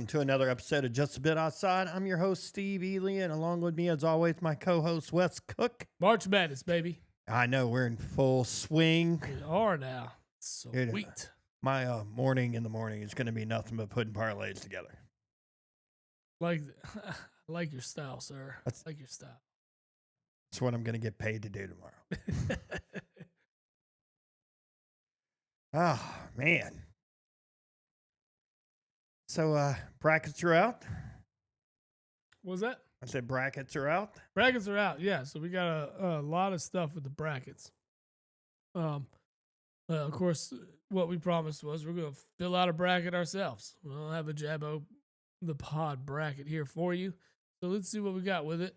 to another episode of Just a Bit Outside. I'm your host, Steve Ely, and along with me, as always, my co-host, Wes Cook. March Madness, baby. I know, we're in full swing. We are now. Sweet. My morning in the morning is going to be nothing but putting parlays together. Like your style, sir. Like your style. That's what I'm going to get paid to do tomorrow. Oh, man. So, brackets are out. What was that? I said brackets are out. Brackets are out. Yeah. So we got a lot of stuff with the brackets. Of course, what we promised was we're going to fill out a bracket ourselves. We'll have a Jabbo the Pod bracket here for you. So let's see what we got with it.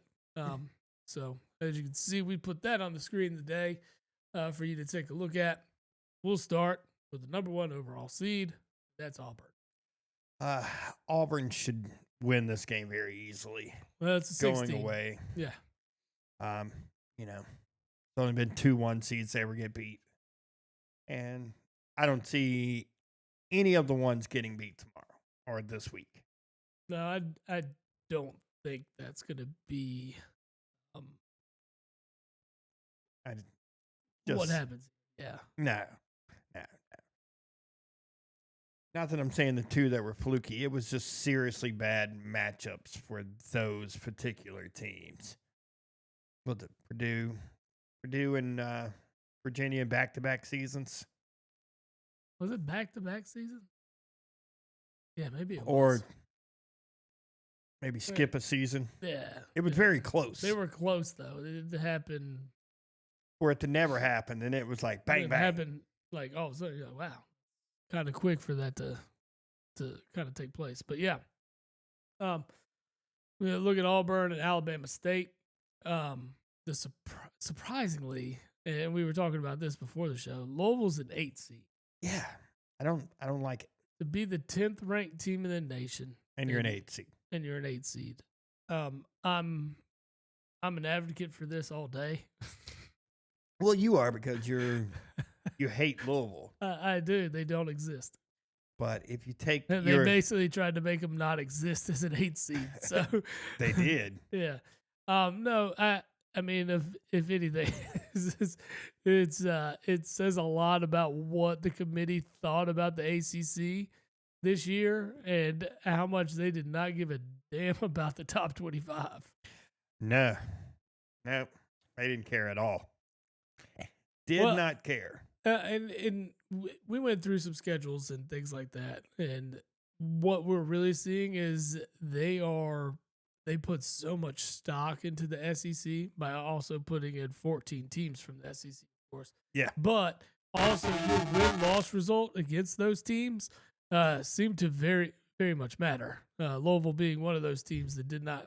So as you can see, we put that on the screen today for you to take a look at. We'll start with the number 1 overall seed. That's Auburn. Auburn should win this game very easily. Well, it's a 16. Going away. Yeah. There's only been 2 1 seeds ever get beat. And I don't see any of the ones getting beat tomorrow or this week. No, I don't think that's going to be what happens. Yeah. No. Not that I'm saying the 2 that were fluky. It was just seriously bad matchups for those particular teams. Well, Purdue and Virginia back-to-back seasons. Was it back-to-back season? Yeah, maybe it was. Or maybe skip a season. Yeah. It was very close. They were close, though. It didn't happen. For it to never happen, and it was like bang, bang. It happened like, oh, so you're like, wow. Kind of quick for that to kind of take place. But yeah. We look at Auburn and Alabama State. Surprisingly, and we were talking about this before the show, Louisville's an 8 seed. Yeah. I don't like it. To be the 10th ranked team in the nation. And you're an 8 seed. And you're an 8 seed. I'm an advocate for this all day. Well, you are, because you hate Louisville. I do. They don't exist. But if you take they basically tried to make them not exist as an 8 seed. So they did. Yeah. No, I mean, if anything, it says a lot about what the committee thought about the ACC this year and how much they did not give a damn about the top 25. No, they didn't care at all. Did not care. And we went through some schedules and things like that, and what we're really seeing is they put so much stock into the SEC by also putting in 14 teams from the SEC, of course. Yeah. But also your win-loss result against those teams seemed to very, very much matter. Louisville being one of those teams that did not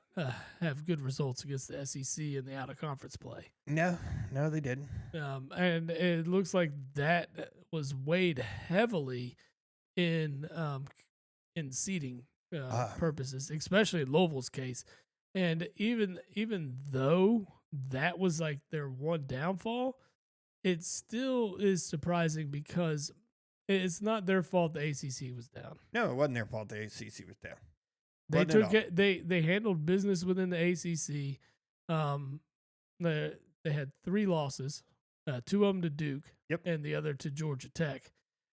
have good results against the SEC in the out-of-conference play. No, they didn't. And it looks like that was weighed heavily in seeding purposes, especially in Louisville's case. And even though that was like their one downfall, it still is surprising because it's not their fault the ACC was down. No, it wasn't their fault the ACC was down. They took it. They handled business within the ACC. They had 3 losses, 2 of them to Duke, and the other to Georgia Tech.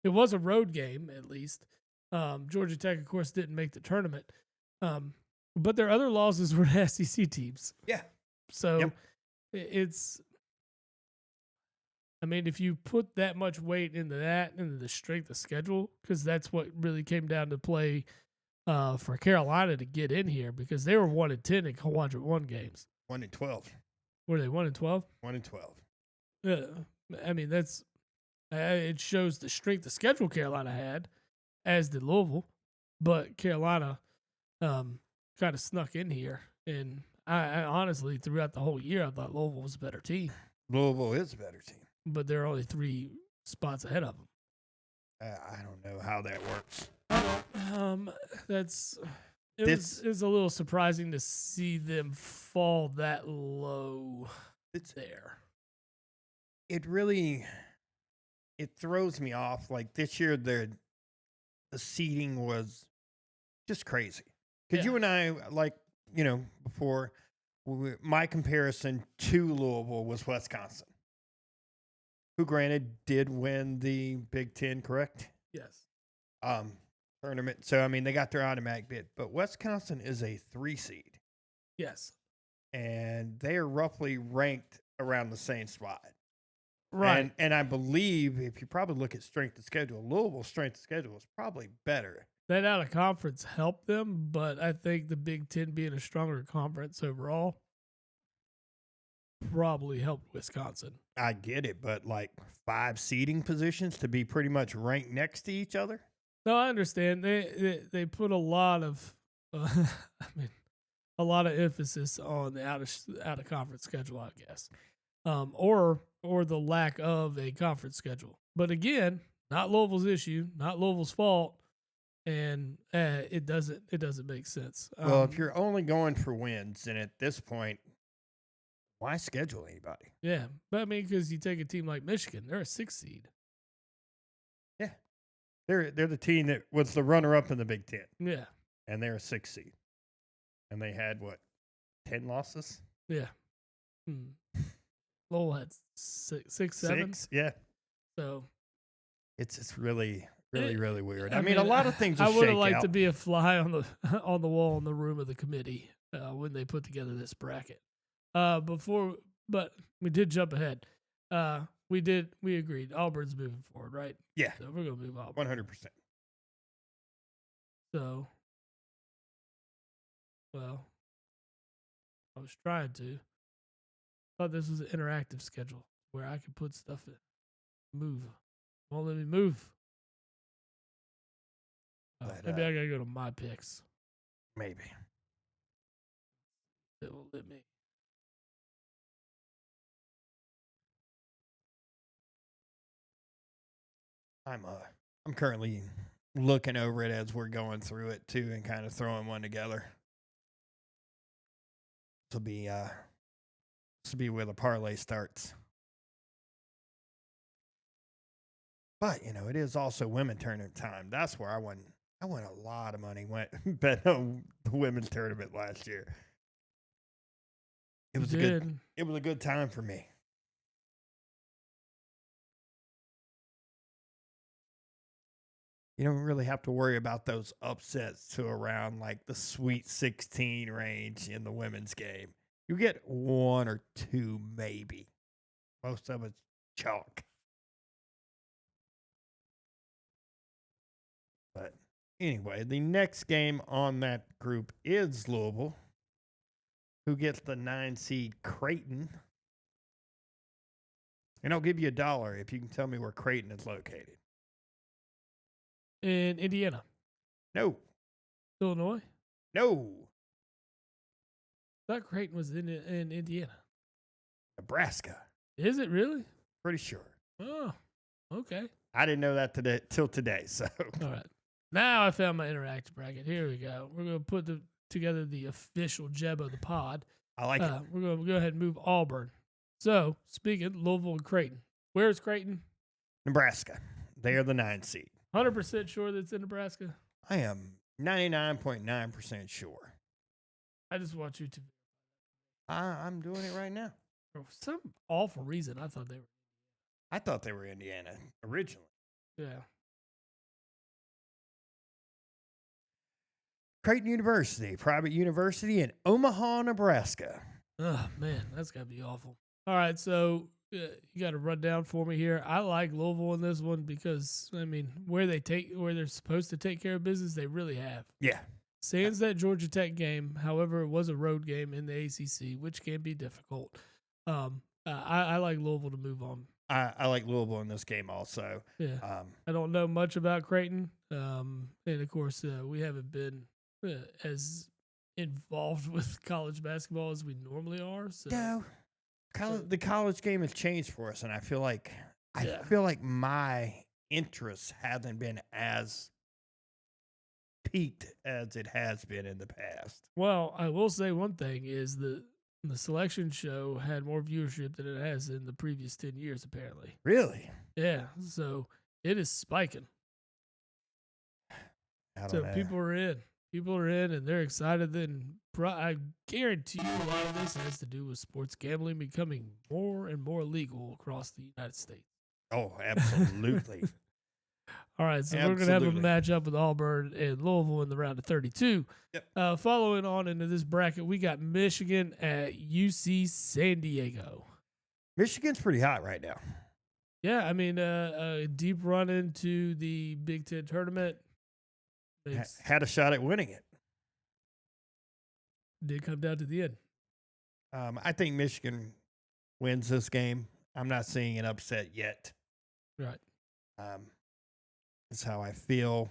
It was a road game, at least. Georgia Tech, of course, didn't make the tournament. But their other losses were to SEC teams. Yeah. So it's, I mean, if you put that much weight into that, into the strength of schedule, because that's what really came down to play for Carolina to get in here, because they were 1-10 in quadrant 1 games. 1-12. Were they 1-12? 1-12. I mean, that's it shows the strength of schedule Carolina had, as did Louisville, but Carolina kind of snuck in here. And I honestly, throughout the whole year, I thought Louisville was a better team. Louisville is a better team, but they're only 3 spots ahead of them. I don't know how that works. It was a little surprising to see them fall that low. It's there. It throws me off. Like this year, the seeding was just crazy. Because you and I, before, my comparison to Louisville was Wisconsin, who granted did win the Big Ten, correct? Yes. Tournament. So, I mean, they got their automatic bid. But Wisconsin is a 3 seed. Yes. and they are roughly ranked around the same spot. Right. And I believe if you probably look at strength of schedule, Louisville's strength of schedule is probably better. That out of conference helped them, but I think the Big Ten being a stronger conference overall probably helped Wisconsin. I get it, but like 5 seating positions to be pretty much ranked next to each other. No, I understand. They put a lot of, a lot of emphasis on the out of conference schedule, I guess, or the lack of a conference schedule. But again, not Louisville's issue, not Louisville's fault, and it doesn't make sense. Well, if you're only going for wins, then at this point, why schedule anybody? Yeah, but I mean, because you take a team like Michigan, they're a 6 seed. Yeah, they're the team that was the runner-up in the Big Ten. Yeah, and they're a 6 seed, and they had what 10 losses. Yeah, Lowell had six, 7. 6, yeah. So it's really weird. I I mean, a lot of things. I would have liked out. to be a fly on the on the wall in the room of the committee when they put together this bracket. But we did jump ahead. We agreed Auburn's moving forward, right? Yeah, So we're gonna move Auburn. 100%. So, well, I was trying to. Thought this was an interactive schedule where I could put stuff in. Move. Won't let me move. Maybe I gotta go to my picks. Maybe. It will let me. I'm currently looking over it as we're going through it too, and kind of throwing one together. This will be where the parlay starts. But it is also women tournament time. That's where I won a lot of money. Bet on the women's tournament last year. It was a good time for me. You don't really have to worry about those upsets to around like the Sweet 16 range in the women's game. You get 1 or 2 maybe. Most of it's chalk. But anyway, the next game on that group is Louisville, who gets the 9 seed Creighton. And I'll give you $1 if you can tell me where Creighton is located. In Indiana. No. Illinois. No. I thought Creighton was in Indiana. Nebraska. Is it really? Pretty sure. Oh, okay. I didn't know that till today. So. All right. Now I found my interactive bracket. Here we go. We're going to put together the official Jeb of the pod. I like it. We're going to go ahead and move Auburn. So, speaking of Louisville and Creighton. Where's Creighton? Nebraska. They are the 9 seed. 100% sure that's in Nebraska? I am 99.9% sure. I just want you to. I'm doing it right now. For some awful reason, I thought they were Indiana originally. Yeah. Creighton University, private university in Omaha, Nebraska. Oh, man, that's got to be awful. All right, so you got to run down for me here. I like Louisville in this one because, I mean, where they're supposed to take care of business, they really have. Yeah. Sans that Georgia Tech game, however, it was a road game in the ACC, which can be difficult. I like Louisville to move on. I like Louisville in this game also. Yeah. I don't know much about Creighton. And, of course, we haven't been as involved with college basketball as we normally are. So. No. The college game has changed for us, and I feel like my interest hasn't been as peaked as it has been in the past. Well, I will say one thing is the selection show had more viewership than it has in the previous 10 years, apparently. Really? Yeah. So it is spiking. People are in. People are in, and they're excited. Then I guarantee you a lot of this has to do with sports gambling becoming more and more legal across the United States. Oh, absolutely. All right, so we're going to have a Absolutely. matchup with Auburn and Louisville in the round of 32. Yep. Following on into this bracket, we got Michigan at UC San Diego. Michigan's pretty hot right now. Yeah, I mean, a deep run into the Big Ten tournament. Had a shot at winning it. Did come down to the end. I think Michigan wins this game. I'm not seeing an upset yet. Right. That's how I feel.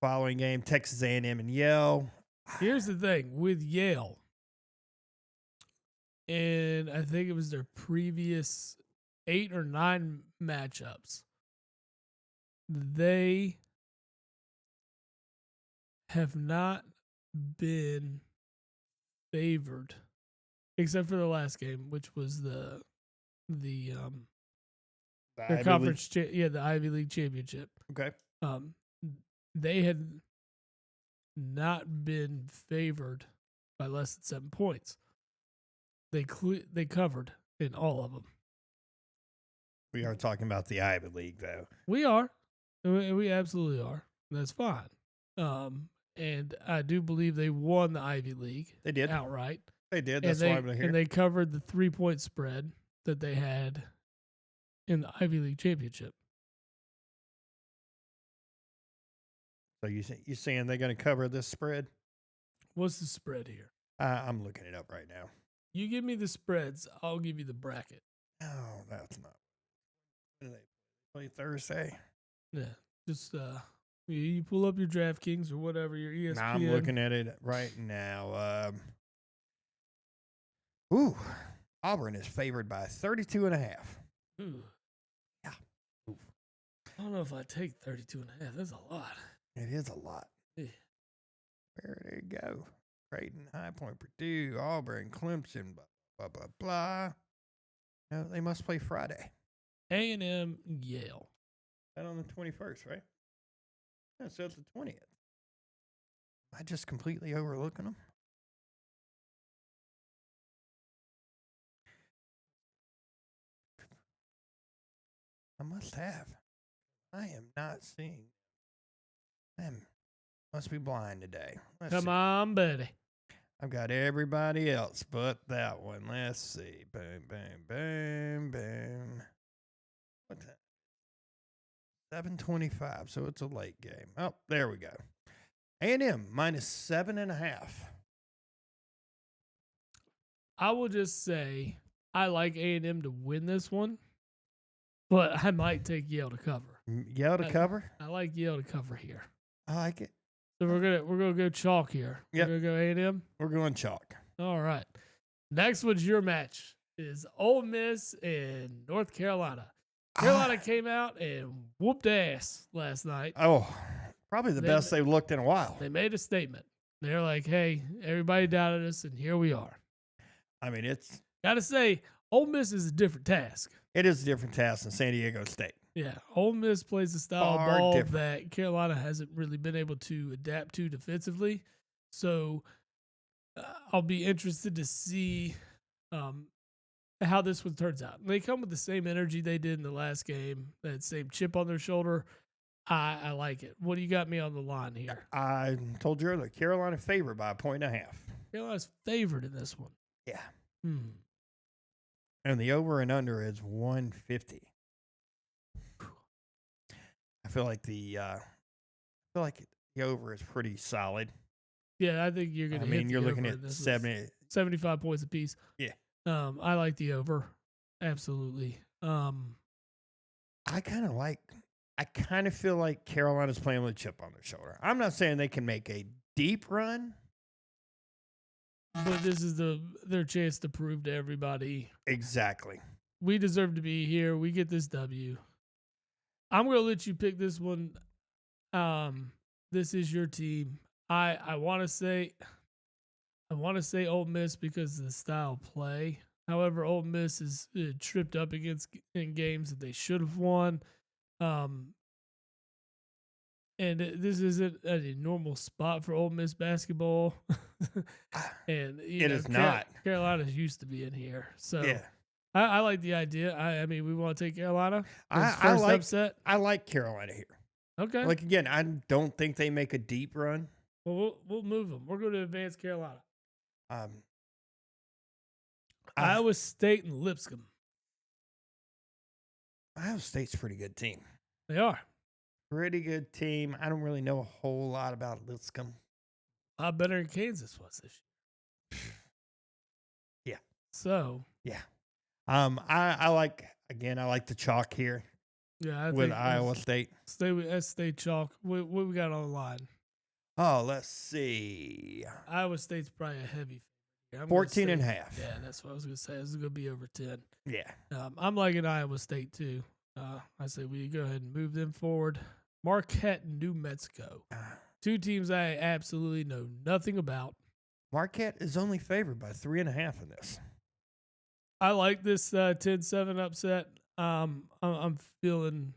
Following game, Texas A&M and Yale. Here's the thing with Yale, and I think it was their previous 8 or 9 matchups. They have not been favored, except for the last game, which was the conference, the Ivy League championship. Okay. They had not been favored by less than 7 points. They covered in all of them. We are talking about the Ivy League, though. We are. We absolutely are. That's fine. And I do believe they won the Ivy League. They did outright. They did. That's why I'm here. And they covered the 3-point spread that they had in the Ivy League championship. So you saying they're going to cover this spread? What's the spread here? I'm looking it up right now. You give me the spreads, I'll give you the bracket. No, that's not. When do they play Thursday? Yeah, just you pull up your DraftKings or whatever, your ESPN. Nah, I'm looking at it right now. Auburn is favored by 32.5. Ooh. Yeah. Ooh. I don't know if I take 32.5. That's a lot. It is a lot. Yeah. There you go. Creighton, High Point, Purdue, Auburn, Clemson, blah, blah, blah, blah. No, they must play Friday. A&M, Yale. That on the 21st, right? No, so it's the 20th. Am I just completely overlooking them? I must have. I am not seeing. I must be blind today. Come on, buddy. I've got everybody else but that one. Let's see. Boom, boom, boom, boom. What the? 7:25. So it's a late game. Oh, there we go. A&M minus 7.5. I will just say I like A&M to win this one, but I might take Yale to cover. Yale to cover? I like Yale to cover here. I like it. So we're gonna go chalk here. Yep. We're gonna go A&M. We're going chalk. All right. Next one's your match is Ole Miss and North Carolina. Carolina came out and whooped ass last night. Oh, probably the best they've looked in a while. They made a statement. They're like, "Hey, everybody doubted us, and here we are." I mean, it's gotta say, Ole Miss is a different task. It is a different task than San Diego State. Yeah, Ole Miss plays a style of ball that Carolina hasn't really been able to adapt to defensively. So I'll be interested to see how this one turns out. They come with the same energy they did in the last game, that same chip on their shoulder. I like it. What do you got me on the line here? I told you earlier, Carolina favored by 1.5. Carolina's favored in this one. Yeah. And the over and under is 150. I feel like the over is pretty solid. Yeah, I think you're going to hit you're looking at 75 points apiece. Yeah. I like the over. Absolutely. I kind of feel like Carolina's playing with a chip on their shoulder. I'm not saying they can make a deep run, but this is their chance to prove to everybody. Exactly. We deserve to be here. We get this W. I'm going to let you pick this one. This is your team. I want to say Ole Miss because of the style of play. However, Ole Miss is tripped up in games that they should have won. And this isn't a normal spot for Ole Miss basketball. And it is not. Carolina's used to being here. So yeah. I like the idea. I mean, we want to take Carolina as I first like upset. I like Carolina here. Okay. Like again, I don't think they make a deep run. Well, we'll move them. We're going to advance Carolina. Um, Iowa State and Lipscomb. Iowa State's a pretty good team. They are. Pretty good team. I don't really know a whole lot about Lipscomb. A lot better than Kansas was this year. Yeah. So. Yeah. I like the chalk here. Yeah, I with think Iowa State. Stay with State chalk. What we got on the line? Oh, let's see. Iowa State's probably a heavy. 14 and a half. Yeah, that's what I was going to say. This is going to be over 10. Yeah. I'm liking Iowa State too. I say we go ahead and move them forward. Marquette and New Mexico. Two teams I absolutely know nothing about. Marquette is only favored by 3.5 in this. I like this 10-7 upset. I'm feeling.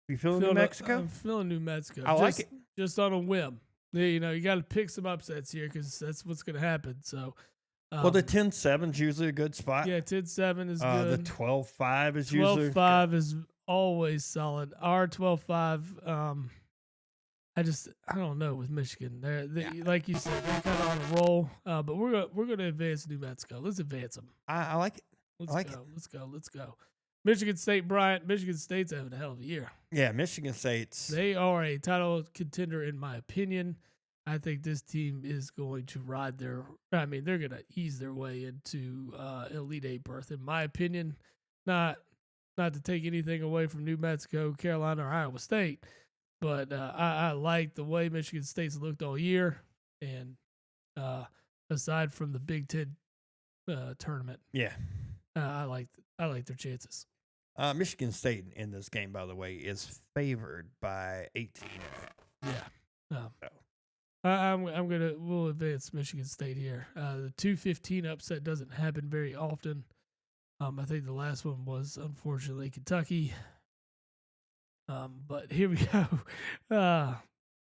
You feeling New Mexico? I'm feeling New Mexico. I like it. Just on a whim. You know, you got to pick some upsets here because that's what's going to happen. So, well, the 10-7 is usually a good spot. Yeah, 10-7 is good. The 12-5 is usually 12-5 is always solid. Our 12-5, I don't know with Michigan. They like you said, they're kind of on a roll. But we're gonna advance New Mexico. Let's advance them. I like it. Let's go. Michigan State, Bryant. Michigan State's having a hell of a year. Yeah, Michigan State's. They are a title contender in my opinion. I think this team is going to ride they're going to ease their way into Elite Eight berth, in my opinion. Not to take anything away from New Mexico, Carolina, or Iowa State, but I like the way Michigan State's looked all year. And aside from the Big Ten tournament, yeah, I like their chances. Michigan State in this game, by the way, is favored by 18. Yeah. We'll advance Michigan State here. The 2-15 upset doesn't happen very often. I think the last one was unfortunately Kentucky. But here we go.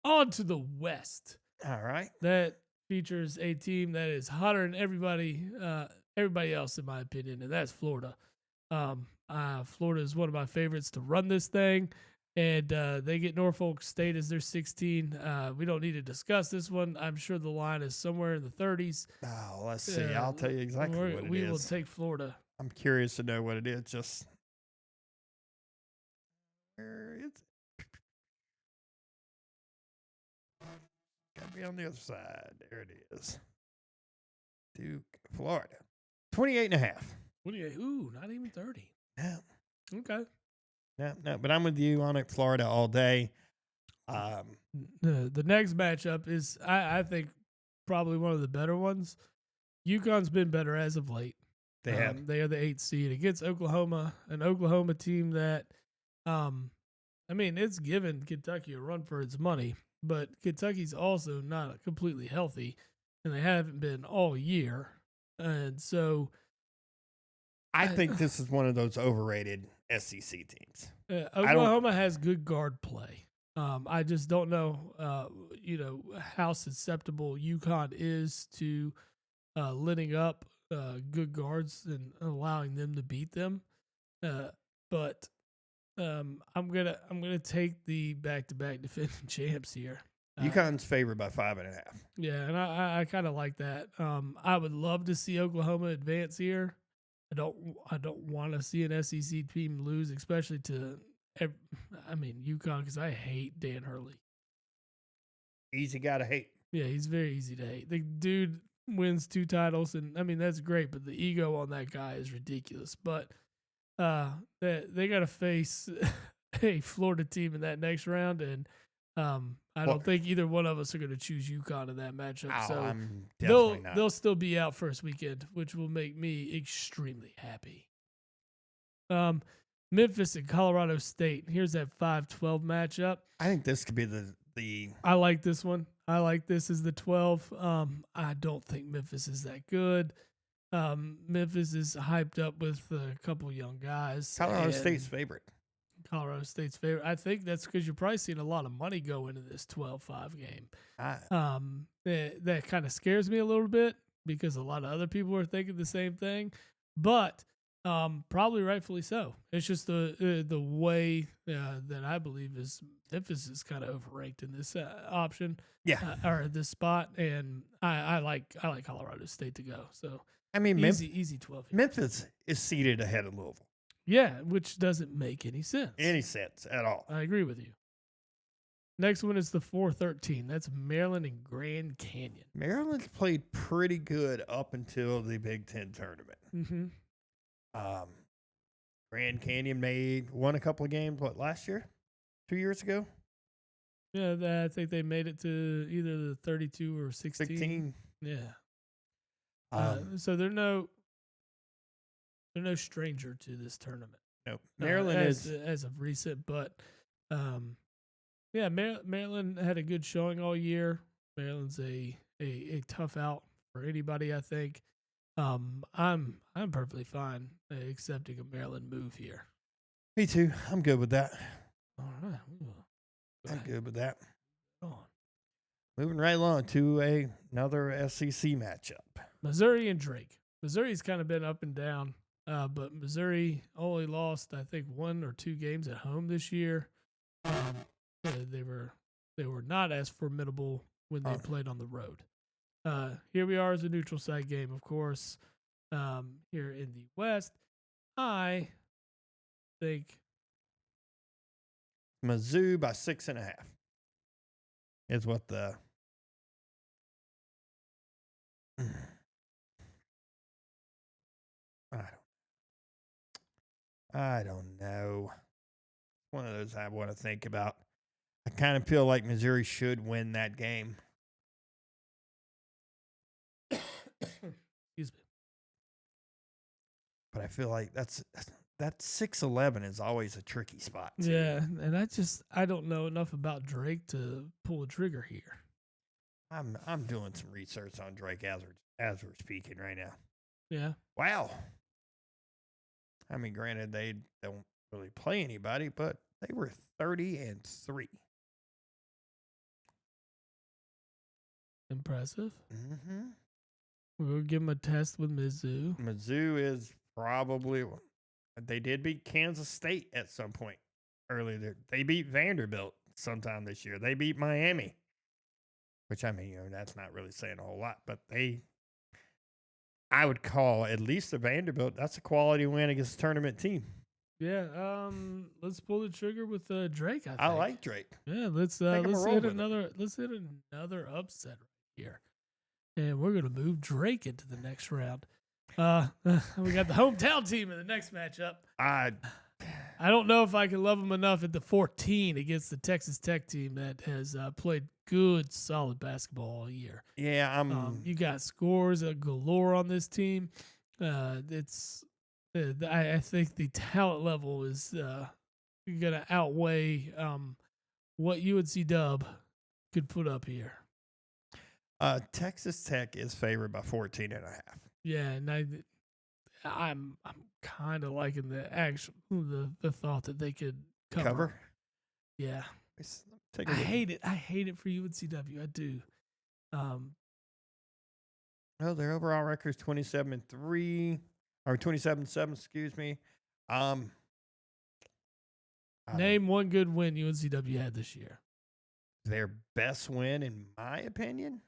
On to the West. All right. That features a team that is hotter than everybody else, in my opinion, and that's Florida. Florida is one of my favorites to run this thing. And they get Norfolk State as their 16. We don't need to discuss this one. I'm sure the line is somewhere in the 30s. Oh, let's see. I'll tell you exactly what it is. We will take Florida. I'm curious to know what it is. Just where is it? Gotta be on the other side. There it is. Duke, Florida. 28.5. 28. Ooh, not even 30. Yeah. Okay. No, but I'm with you on it. Florida all day. The next matchup is, I think, probably one of the better ones. UConn's been better as of late. They have. They are the 8th seed against Oklahoma, an Oklahoma team that, it's given Kentucky a run for its money, but Kentucky's also not completely healthy, and they haven't been all year. And so I think this is one of those overrated SEC teams. Oklahoma has good guard play. I just don't know, how susceptible UConn is to letting up good guards and allowing them to beat them. But I'm gonna take the back-to-back defending champs here. UConn's favored by 5.5. Yeah, and I kind of like that. I would love to see Oklahoma advance here. I don't want to see an SEC team lose, especially to, UConn, because I hate Dan Hurley. Easy guy to hate. Yeah, he's very easy to hate. The dude wins 2 titles, and that's great, but the ego on that guy is ridiculous. But they got to face a Florida team in that next round, and I don't think either one of us are going to choose UConn in that matchup. So I'm definitely not. They'll still be out first weekend, which will make me extremely happy. Memphis and Colorado State. Here's that 5-12 matchup. I think this could be the. I like this one. I like this as the 12. I don't think Memphis is that good. Memphis is hyped up with a couple young guys. Colorado State's favorite. Colorado State's favorite. I think that's because you're probably seeing a lot of money go into this 12-5 game. That kind of scares me a little bit because a lot of other people are thinking the same thing. But Probably rightfully so. It's just the way that I believe is Memphis is kind of overranked in this option, Yeah. or this spot, and I like Colorado State to go. So I mean, easy 12 here. Memphis is seated ahead of Louisville. Yeah, which doesn't make any sense. Any sense at all. I agree with you. Next one is the 4-13. That's Maryland and Grand Canyon. Maryland's played pretty good up until the Big Ten tournament. Mm-hmm. Grand Canyon won a couple of games, last year? 2 years ago? Yeah, I think they made it to either the 32 or 16. 16. Yeah. So they're no stranger to this tournament. Nope. Maryland is as of recent, but yeah, Maryland had a good showing all year. Maryland's a tough out for anybody, I think. I'm perfectly fine accepting a Maryland move here. Me too. I'm good with that. All right. I'm good with that. On. Moving right along to another SEC matchup. Missouri and Drake. Missouri's kind of been up and down, but Missouri only lost, I think, 1 or 2 games at home this year. They were not as formidable when they played on the road. Here we are as a neutral site game, of course. Here in the West, I think Mizzou by 6.5 is what the I don't know. One of those I want to think about. I kind of feel like Missouri should win that game. Excuse me. But I feel like that 6-11 is always a tricky spot. Too. Yeah, and I don't know enough about Drake to pull a trigger here. I'm doing some research on Drake as we're speaking right now. Yeah. Wow. I mean, granted, they don't really play anybody, but they were 30-3. Impressive. Mm-hmm. We'll give them a test with Mizzou. Mizzou is probably they did beat Kansas State at some point earlier. They beat Vanderbilt sometime this year. They beat Miami, which I mean, that's not really saying a whole lot, but I would call at least the Vanderbilt. That's a quality win against a tournament team. Yeah. Let's pull the trigger with Drake. I think. I like Drake. Yeah. Let's hit another upset right here, and we're gonna move Drake into the next round. We got the hometown team in the next matchup. I don't know if I can love them enough at the 14 against the Texas Tech team that has played good, solid basketball all year. Yeah, you got scores galore on this team. I think the talent level is going to outweigh what UNC Dub could put up here. Texas Tech is favored by 14.5. Yeah, and I'm kind of liking the thought that they could cover. Yeah. I hate it. I hate it for UNCW. I do. Well, their overall record is 27-3 or 27-7. Excuse me. Name one good win UNCW had this year. Their best win, in my opinion.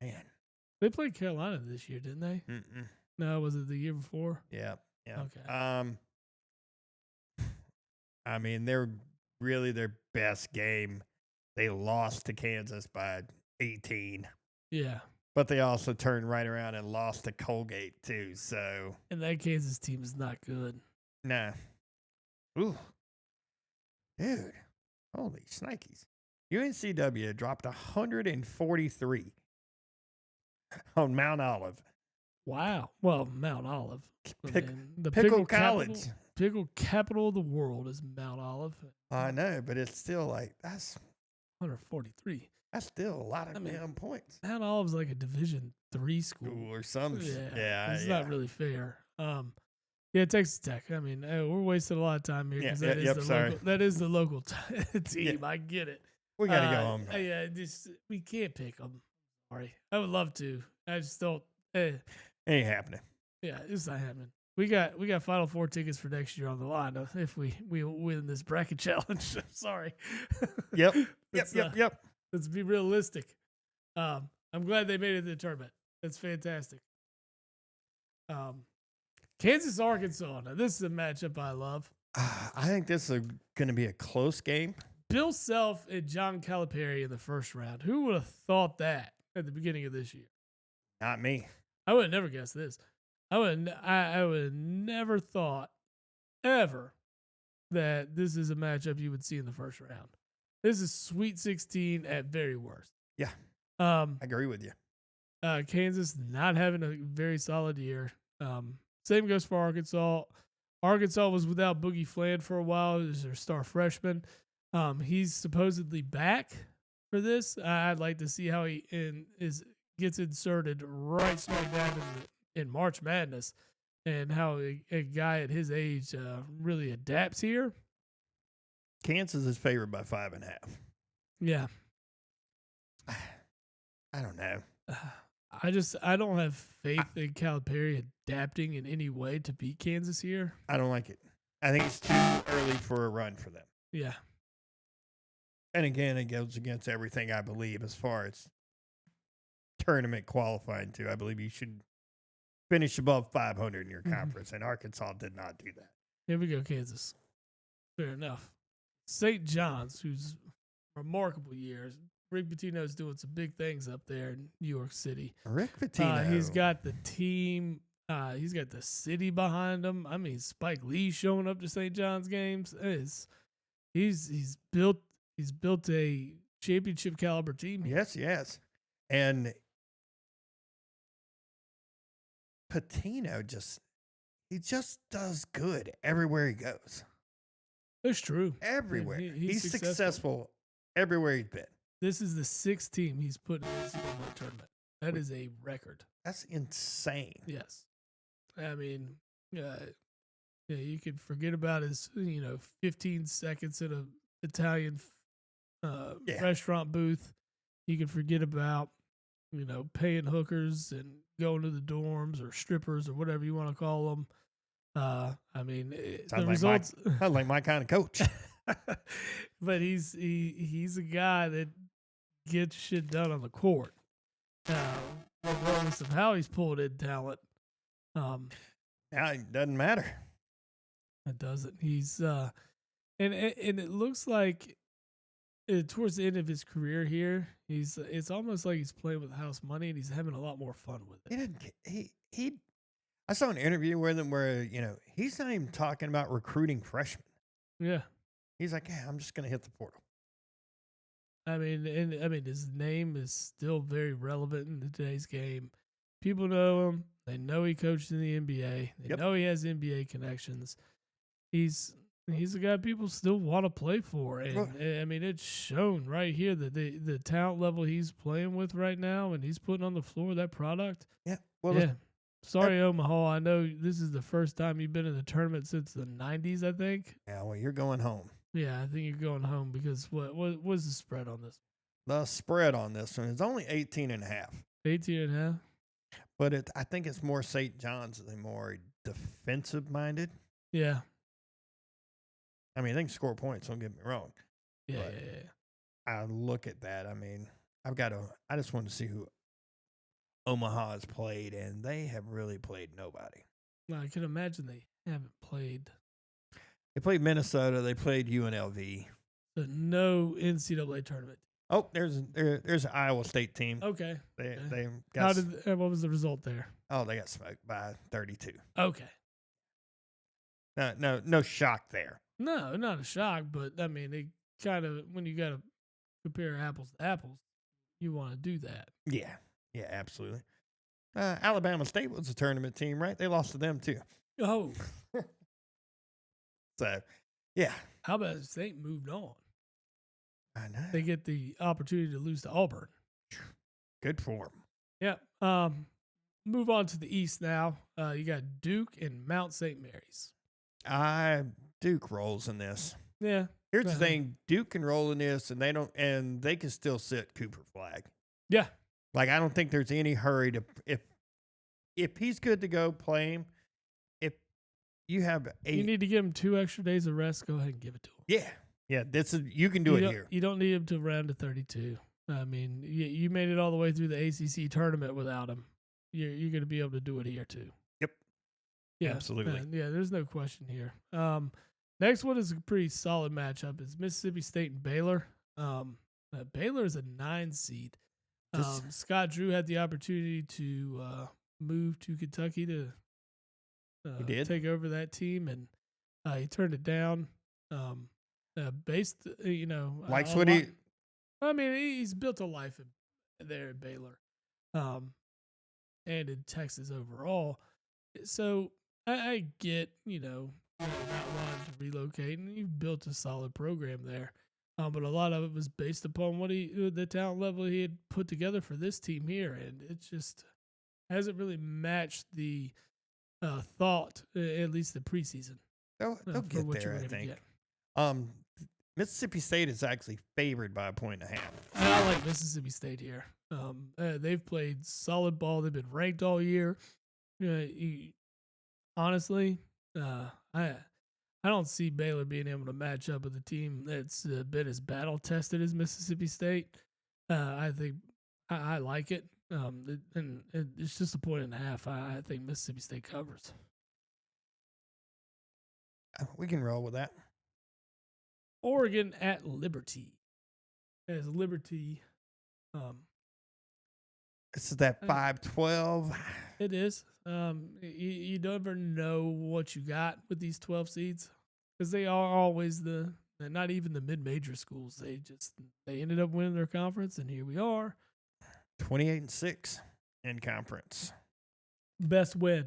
Man, they played Carolina this year, didn't they? Mm-mm. No, was it the year before? Yeah. Okay. I mean, they're really their best game. They lost to Kansas by 18. Yeah. But they also turned right around and lost to Colgate, too. So. And that Kansas team is not good. Nah. Ooh. Dude. Holy shnikes. UNCW dropped 143 on Mount Olive. Wow. Well, Mount Olive. The Pickle College. Pickle capital of the world is Mount Olive. I know, but it's still like, that's 143. That's still a lot of damn points. Mount Olive's like a Division III school or something. Yeah, it's not really fair. Yeah, Texas Tech. I mean, we're wasting a lot of time here because that is the local team. Yeah. I get it. We got to go home. Yeah, we can't pick them. Sorry, I would love to. I just don't. Ain't happening. Yeah, it's not happening. We got Final Four tickets for next year on the line if we win this bracket challenge. Sorry. Yep. Let's, Yep. Let's be realistic. I'm glad they made it to the tournament. That's fantastic. Kansas, Arkansas. Now, this is a matchup I love. I think this is going to be a close game. Bill Self and John Calipari in the first round. Who would have thought that at the beginning of this year? Not me. I would have never guessed this. I would have never thought ever that this is a matchup you would see in the first round. This is Sweet 16 at very worst. Yeah. I agree with you. Kansas not having a very solid year. Same goes for Arkansas. Arkansas was without Boogie Fland for a while as their star freshman. He's supposedly back for this. I'd like to see how he gets inserted right smack dab in March Madness, and how a guy at his age really adapts here. Kansas is favored by 5.5. Yeah. I don't know. I don't have faith in Calipari adapting in any way to beat Kansas here. I don't like it. I think it's too early for a run for them. Yeah. And again, it goes against everything I believe as far as tournament qualifying to. I believe you should finish above 500 in your conference, and Arkansas did not do that. Here we go, Kansas. Fair enough. St. John's, who's remarkable years. Rick Pitino's doing some big things up there in New York City. Rick Pitino. He's got the team. He's got the city behind him. I mean, Spike Lee showing up to St. John's games. He's built a championship caliber team here. Yes. And Pitino just does good everywhere he goes. That's true. Everywhere. He's successful everywhere he's been. This is the 6th team he's put in the NCAA tournament. That is a record. That's insane. Yes. I mean, you could forget about his, 15 seconds in an Italian restaurant booth. You can forget about, paying hookers and going to the dorms or strippers or whatever you want to call them. I mean, the results. Sounds like my kind of coach. But he's a guy that gets shit done on the court. Regardless of how he's pulled in talent. Now it doesn't matter. It doesn't. He's and it looks like towards the end of his career here, it's almost like he's playing with house money and he's having a lot more fun with it. I saw an interview with him where, he's not even talking about recruiting freshmen. Yeah. He's like, yeah, I'm just going to hit the portal. I mean, his name is still very relevant in today's game. People know him. They know he coached in the NBA. They know he has NBA connections. He's a guy people still want to play for. And I mean, it's shown right here that the talent level he's playing with right now and he's putting on the floor that product. Yeah. Sorry, Omaha. I know this is the first time you've been in the tournament since the 90s, I think. Yeah, well, you're going home. Yeah, I think you're going home because what's the spread on this? The spread on this one is only 18.5. 18.5? But I think it's more St. John's. They're more defensive-minded. Yeah. I mean, they can score points, don't get me wrong. Yeah. I look at that. I mean, I just want to see who Omaha has played, and they have really played nobody. Well, I can imagine they haven't played. They played Minnesota. They played UNLV. But no NCAA tournament. Oh, there's an Iowa State team. Okay. They got. What was the result there? Oh, they got smoked by 32. Okay. No shock there. No, not a shock, but I mean, it kind of, when you got to compare apples to apples, you want to do that. Yeah, absolutely. Alabama State was a tournament team, right? They lost to them too. Oh. So, yeah. How about State moved on? I know. They get the opportunity to lose to Auburn. Good for them. Yeah. Move on to the East now. You got Duke and Mount St. Mary's. Duke rolls in this. Yeah. Here's the thing: Duke can roll in this, and they can still sit Cooper Flag. Yeah. Like, I don't think there's any hurry to, if if he's good to go, play him. If you have You need to give him 2 extra days of rest. Go ahead and give it to him. yeah, you can do it here. You don't need him to round to 32. I mean, you made it all the way through the ACC tournament without him. You're going to be able to do it here too. Yep. Yeah, Absolutely. Yeah, there's no question here. Next one is a pretty solid matchup. It's Mississippi State and Baylor. Baylor is a 9 seed. Scott Drew had the opportunity to move to Kentucky to take over that team, and he turned it down. Based, likes what he. I mean, he's built a life there at Baylor, and in Texas overall. So I get, not wanting to relocate, and you've built a solid program there. But a lot of it was based upon the talent level he had put together for this team here, and it just hasn't really matched the thought, at least the preseason. They'll get there, I think. Mississippi State is actually favored by 1.5. I like Mississippi State here. They've played solid ball. They've been ranked all year. Honestly, I don't see Baylor being able to match up with a team that's been as battle tested as Mississippi State. I think I like it. And it's just a 1.5. I think Mississippi State covers. We can roll with that. Oregon at Liberty. As Liberty. This is that 5-12. It is. You never know what you got with these 12 seeds because they are always not even the mid-major schools. They ended up winning their conference, and here we are. 28-6 in conference. Best win.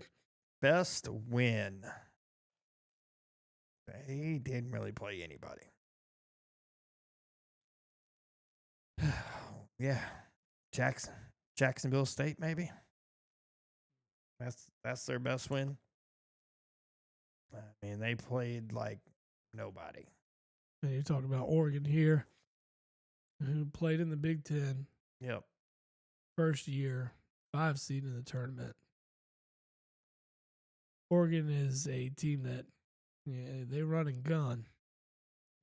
They didn't really play anybody. Yeah, Jacksonville State maybe. That's their best win. I mean, they played like nobody. And you're talking about Oregon here, who played in the Big Ten. Yep. First year, 5 seed in the tournament. Oregon is a team that they run and gun.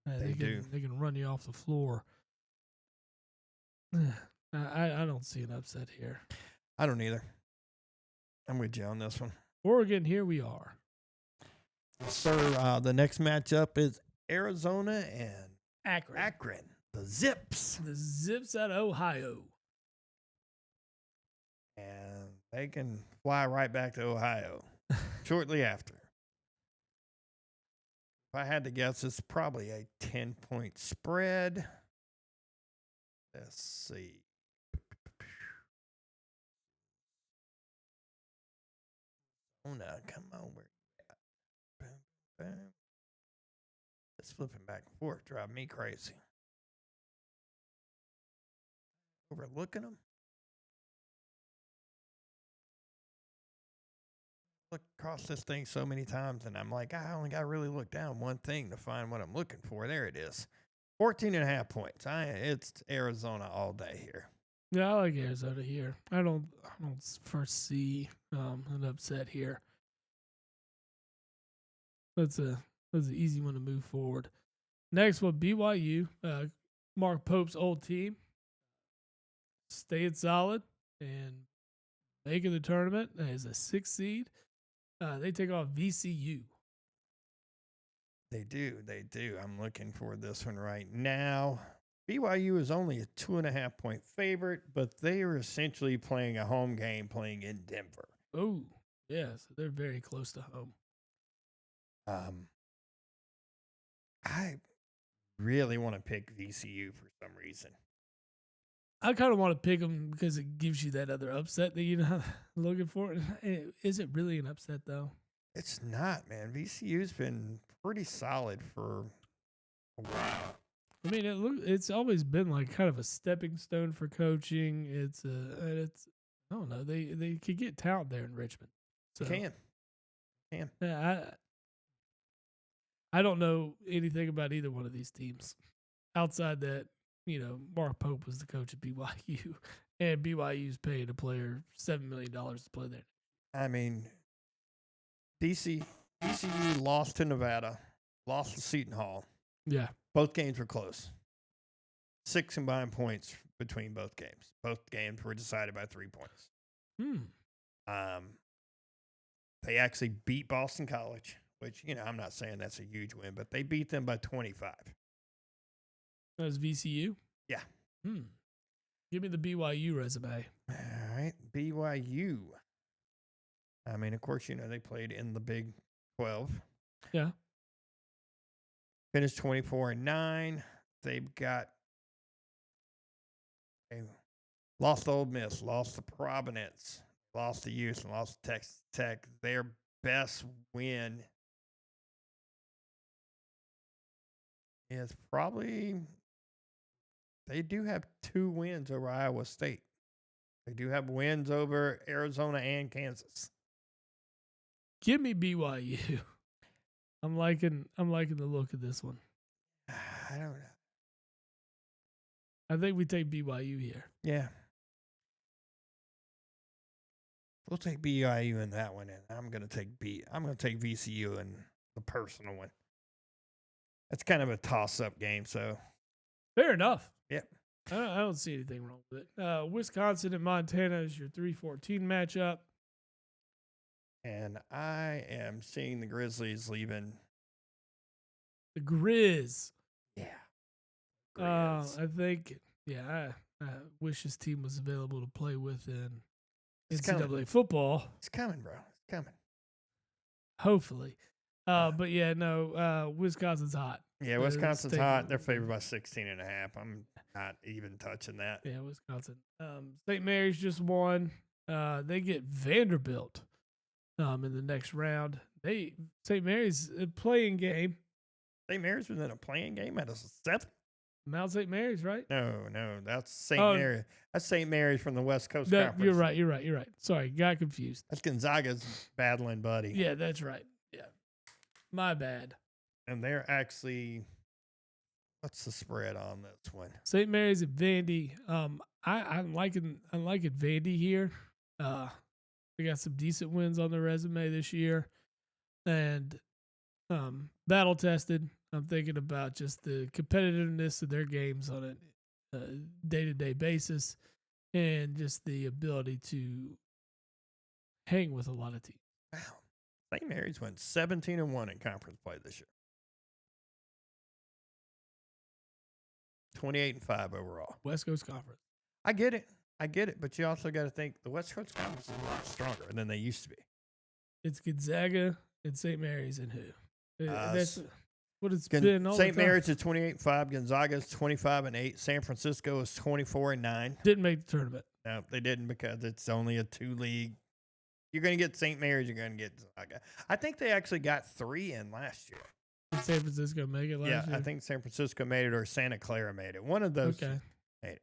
They can run you off the floor. I don't see an upset here. I don't either. I'm with you on this one. Oregon, here we are. Sir, the next matchup is Arizona and Akron. The Zips. The Zips at Ohio. And they can fly right back to Ohio shortly after. If I had to guess, it's probably a 10-point spread. Let's see. Oh no, come on. It's flipping back and forth, driving me crazy. Overlooking them. Look across this thing so many times, and I'm like, I only got to really look down one thing to find what I'm looking for. There it is. 14.5 points. It's Arizona all day here. Yeah, I like Arizona here. I don't foresee an upset here. That's an easy one to move forward. Next one, BYU, Mark Pope's old team, staying solid and making the tournament as a 6 seed. They take off VCU. They do. I'm looking for this one right now. BYU is only a 2.5 point favorite, but they are essentially playing a home game playing in Denver. Oh, yeah. So they're very close to home. I really want to pick VCU for some reason. I kind of want to pick them because it gives you that other upset that you're not looking for. Is it really an upset, though? It's not, man. VCU's been pretty solid for a while. I mean, it's always been like kind of a stepping stone for coaching. It's I don't know. They could get talent there in Richmond. So, Can. Yeah, I don't know anything about either one of these teams outside that, Mark Pope was the coach at BYU and BYU's paying a player $7 million to play there. I mean, DCU lost to Nevada, lost to Seton Hall. Yeah. Both games were close. 6 combined points between both games. Both games were decided by 3 points. They actually beat Boston College, which, I'm not saying that's a huge win, but they beat them by 25. That was VCU? Yeah. Give me the BYU resume. All right. BYU. I mean, of course, they played in the Big 12. Yeah. Finished 24-9. They've got lost to Ole Miss, lost to Providence, lost to Houston, lost to Texas Tech. Their best win is probably they do have 2 wins over Iowa State. They do have wins over Arizona and Kansas. Give me BYU. I'm liking the look of this one. I don't know. I think we take BYU here. Yeah. We'll take BYU in that one, and I'm gonna take VCU in the personal one. It's kind of a toss-up game, so fair enough. Yep. I don't see anything wrong with it. Wisconsin and Montana is your 3-14 matchup. And I am seeing the Grizzlies leaving. The Grizz. Yeah. I think, I wish his team was available to play with in NCAA football. It's coming, bro. It's coming. Hopefully. But yeah, no, Wisconsin's hot. Yeah, Wisconsin's hot. They're favored by 16.5. I'm not even touching that. Yeah, Wisconsin. St. Mary's just won. They get Vanderbilt in the next round. St. Mary's a playing game. St. Mary's was in a playing game at a 7? Mount St. Mary's, right? No, that's St. Mary's. That's St. Mary's from the West Coast Conference. You're right. Sorry, got confused. That's Gonzaga's battling buddy. Yeah, that's right. Yeah, my bad. And they're actually, what's the spread on this one? St. Mary's at Vandy. I'm liking Vandy here. They got some decent wins on their resume this year, and battle tested. I'm thinking about just the competitiveness of their games on a day-to-day basis, and just the ability to hang with a lot of teams. Wow, St. Mary's went 17-1 in conference play this year. 28-5 overall. West Coast Conference. I get it, but you also got to think the West Coast Conference is a lot stronger than they used to be. It's Gonzaga and St. Mary's and who? That's what it's been. St. Mary's is 28-5. Gonzaga is 25-8. San Francisco is 24-9. Didn't make the tournament. No, they didn't because it's only a 2-league. You're going to get St. Mary's. You're going to get Gonzaga. I think they actually got 3 in last year. Did San Francisco make it last year? Yeah, I think San Francisco made it or Santa Clara made it. One of those made it.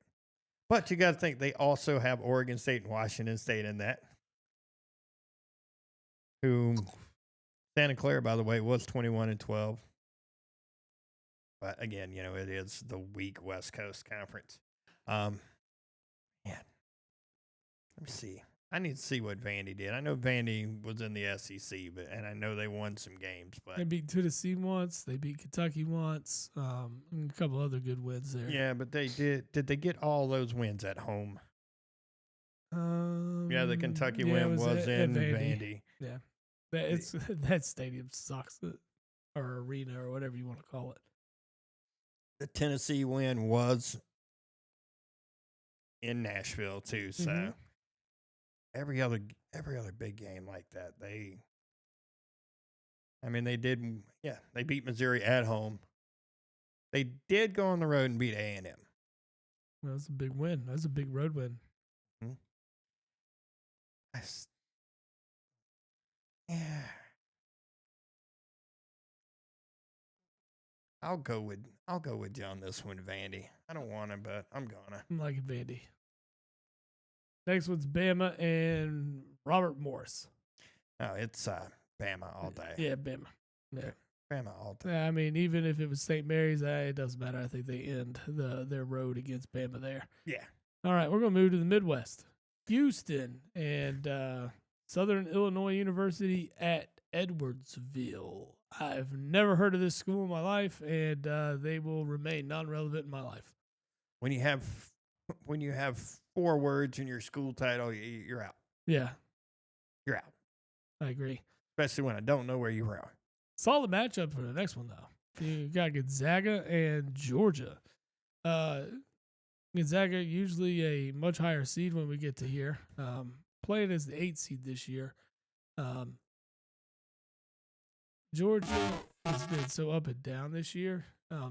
But you got to think they also have Oregon State and Washington State in that. Who Santa Clara, by the way, was 21-12. But again, it is the weak West Coast Conference. Man, let me see. I need to see what Vandy did. I know Vandy was in the SEC, and I know they won some games. But they beat Tennessee once. They beat Kentucky once. And a couple other good wins there. Yeah, but they did. Did they get all those wins at home? Yeah, the Kentucky win was in Vandy. Yeah, that stadium sucks, or arena, or whatever you want to call it. The Tennessee win was in Nashville too. So every other big game like that, they did. Yeah, they beat Missouri at home. They did go on the road and beat A&M. Well, that's a big win. That's a big road win. Yeah. I'll go with you on this one, Vandy. I don't want to, but I'm gonna. I'm liking Vandy. Next one's Bama and Robert Morris. Oh, it's Bama all day. Yeah, Bama. Yeah. Bama all day. I mean, even if it was St. Mary's, it doesn't matter. I think they end their road against Bama there. Yeah. All right, we're going to move to the Midwest. Houston and Southern Illinois University at Edwardsville. I've never heard of this school in my life, and they will remain non-relevant in my life. When you have 4 words in your school title, you're out. Yeah, You're out. I agree. Especially when I don't know where you are. Solid matchup for the next one, though. You got Gonzaga and Georgia. Gonzaga usually a much higher seed when we get to here. Playing as the 8th seed this year. Georgia has been so up and down this year.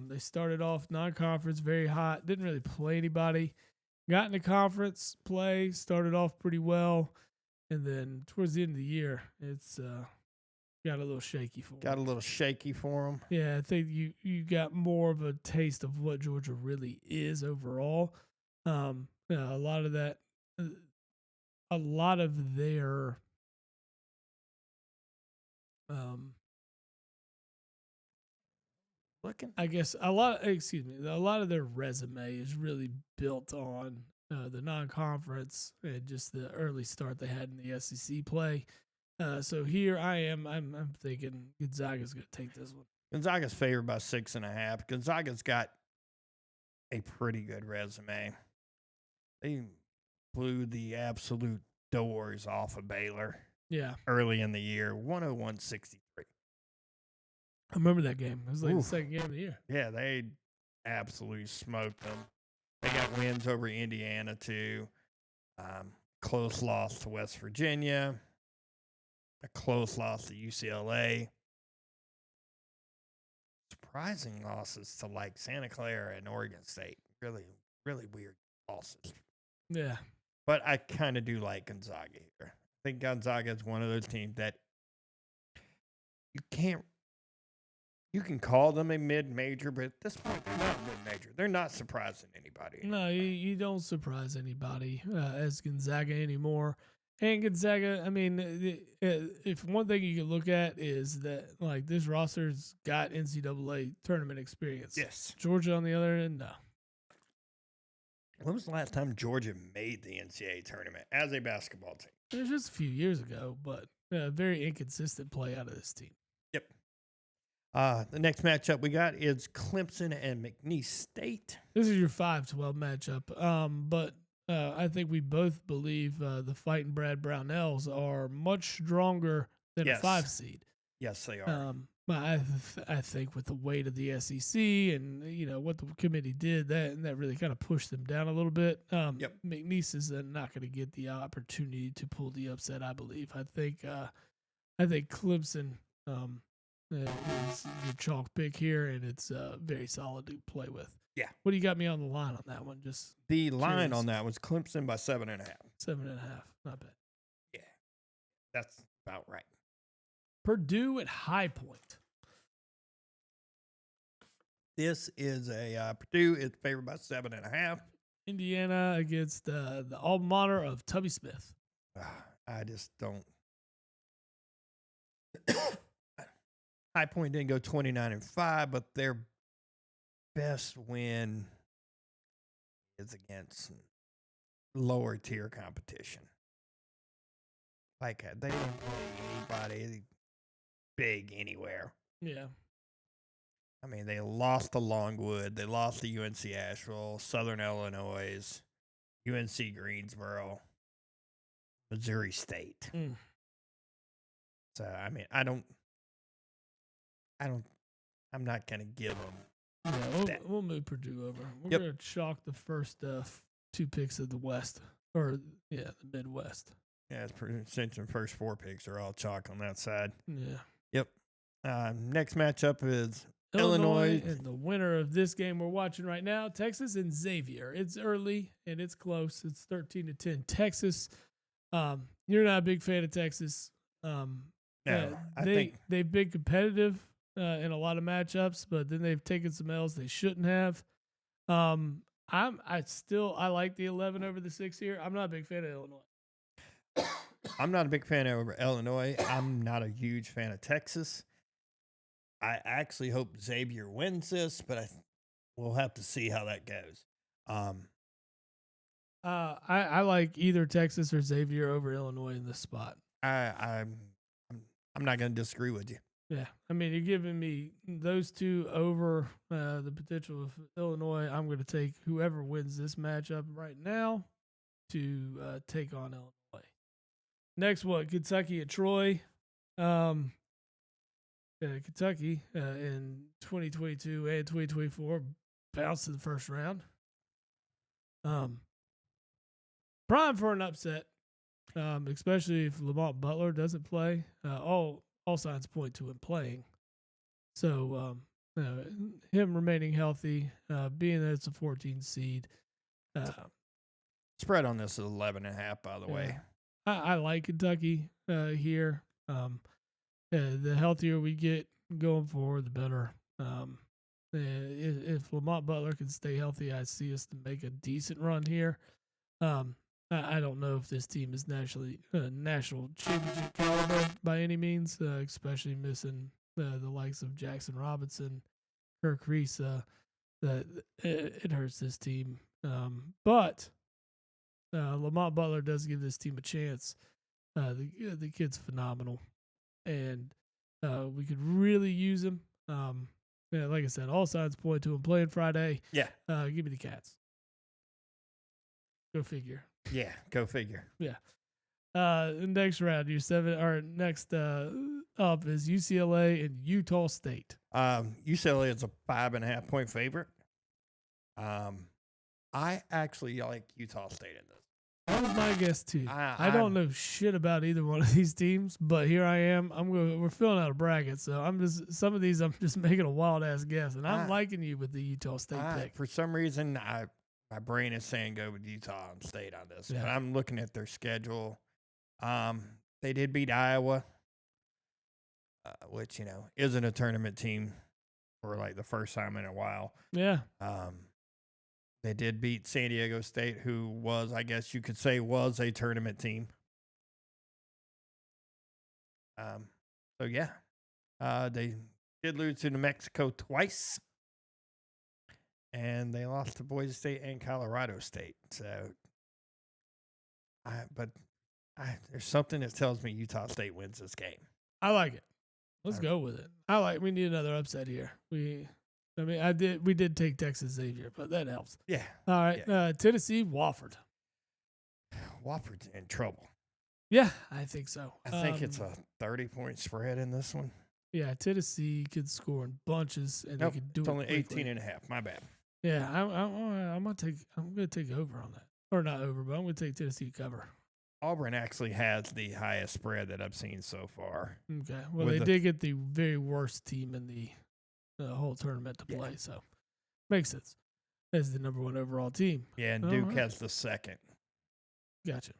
They started off non-conference very hot, didn't really play anybody. Got into conference play, started off pretty well, and then towards the end of the year, it's got a little shaky for them. Got a little shaky for them. Yeah, I think you got more of a taste of what Georgia really is overall. Yeah, a lot of that, a lot of their looking. I guess a lot of their resume is really built on the non-conference and just the early start they had in the SEC play. So here I'm thinking Gonzaga's going to take this one. Gonzaga's favored by 6.5. Gonzaga's got a pretty good resume. They blew the absolute doors off of Baylor. Yeah, early in the year, 101-63. I remember that game. It was like the second game of the year. Yeah, they absolutely smoked them. They got wins over Indiana too. Close loss to West Virginia. A close loss to UCLA. Surprising losses to like Santa Clara and Oregon State. Really, really weird losses. Yeah. But I kind of do like Gonzaga here. I think Gonzaga is one of those teams that you can call them a mid-major, but at this point, they're not mid-major. They're not surprising anybody. No, you don't surprise anybody as Gonzaga anymore. And Gonzaga, I mean, if one thing you can look at is that, like, this roster's got NCAA tournament experience. Yes. Georgia, on the other end, no. When was the last time Georgia made the NCAA tournament as a basketball team? It was just a few years ago, but very inconsistent play out of this team. Yep. The next matchup we got is Clemson and McNeese State. This is your 5-12 matchup. But I think we both believe the Fighting Brad Brownells are much stronger than a 5 seed. Yes, they are. I think with the weight of the SEC and what the committee did, that really kind of pushed them down a little bit. Yep. McNeese is not going to get the opportunity to pull the upset. I believe. I think Clemson is your chalk pick here, and it's very solid to play with. Yeah. What do you got me on the line on that one? Just the line on that was Clemson by 7.5. 7.5, not bad. Yeah, that's about right. Purdue at High Point. This is a Purdue is favored by 7.5. Indiana against the alma mater of Tubby Smith. I just don't. High Point didn't go 29-5, but their best win is against lower tier competition. Like they didn't play anybody big anywhere. Yeah. I mean, they lost to Longwood. They lost to UNC Asheville, Southern Illinois, UNC Greensboro, Missouri State. So, I mean, I'm not going to give them. Yeah, we'll move Purdue over. We're going to chalk the first 2 picks of the West. Or, the Midwest. Yeah, since the first 4 picks are all chalk on that side. Yeah. Yep. Next matchup is Illinois, and the winner of this game we're watching right now, Texas and Xavier. It's early and it's close. It's 13-10. Texas. You're not a big fan of Texas. No, I think they've been competitive in a lot of matchups, but then they've taken some L's they shouldn't have. I like the 11 over the 6 here. I'm not a big fan of Illinois. I'm not a big fan of Illinois. I'm not a huge fan of Texas. I actually hope Xavier wins this, but we'll have to see how that goes. I like either Texas or Xavier over Illinois in this spot. I'm not going to disagree with you. Yeah, I mean, you're giving me those two over the potential of Illinois. I'm going to take whoever wins this matchup right now to take on Illinois. Next one, Kentucky at Troy. Kentucky in 2022 and 2024 bounced to the first round. Prime for an upset, especially if Lamont Butler doesn't play. All signs point to him playing. So him remaining healthy, being that it's a 14 seed. Spread on this is 11.5, by the way. I like Kentucky here. The healthier we get going forward, the better. If Lamont Butler can stay healthy, I see us to make a decent run here. I don't know if this team is national championship caliber by any means, especially missing the likes of Jackson Robinson, Kirk Reese. That it hurts this team. But Lamont Butler does give this team a chance. The kid's phenomenal, and we could really use him. Like I said, all signs point to him playing Friday. Yeah. Give me the Cats. Go figure. Yeah, go figure. Yeah. Next round, next up is UCLA and Utah State. UCLA is a 5.5 point favorite. I actually like Utah State in this. That was my guess too. I don't know shit about either one of these teams, but here I am. We're filling out a bracket, so I'm just making a wild ass guess, and I'm liking you with the Utah State pick. For some reason, my brain is saying go with Utah and State on this. Yeah. But I'm looking at their schedule. They did beat Iowa, which isn't a tournament team for like the first time in a while. Yeah. They did beat San Diego State, who was, I guess you could say, was a tournament team. So yeah, they did lose to New Mexico twice, and they lost to Boise State and Colorado State. So, there's something that tells me Utah State wins this game. I like it. Let's go with it. We need another upset here. We did take Texas Xavier, but that helps. Yeah. All right. Yeah. Tennessee, Wofford. Wofford's in trouble. Yeah, I think so. I think it's a 30-point spread in this one. Yeah, Tennessee could score in bunches, and they could do it. It's only 18.5. My bad. Yeah, I'm gonna take over on that, or not over, but I'm gonna take Tennessee to cover. Auburn actually has the highest spread that I've seen so far. Okay. Well, they did get the very worst team in the whole tournament to play, so makes sense. As the number one overall team. Yeah, and Duke has the second. Gotcha.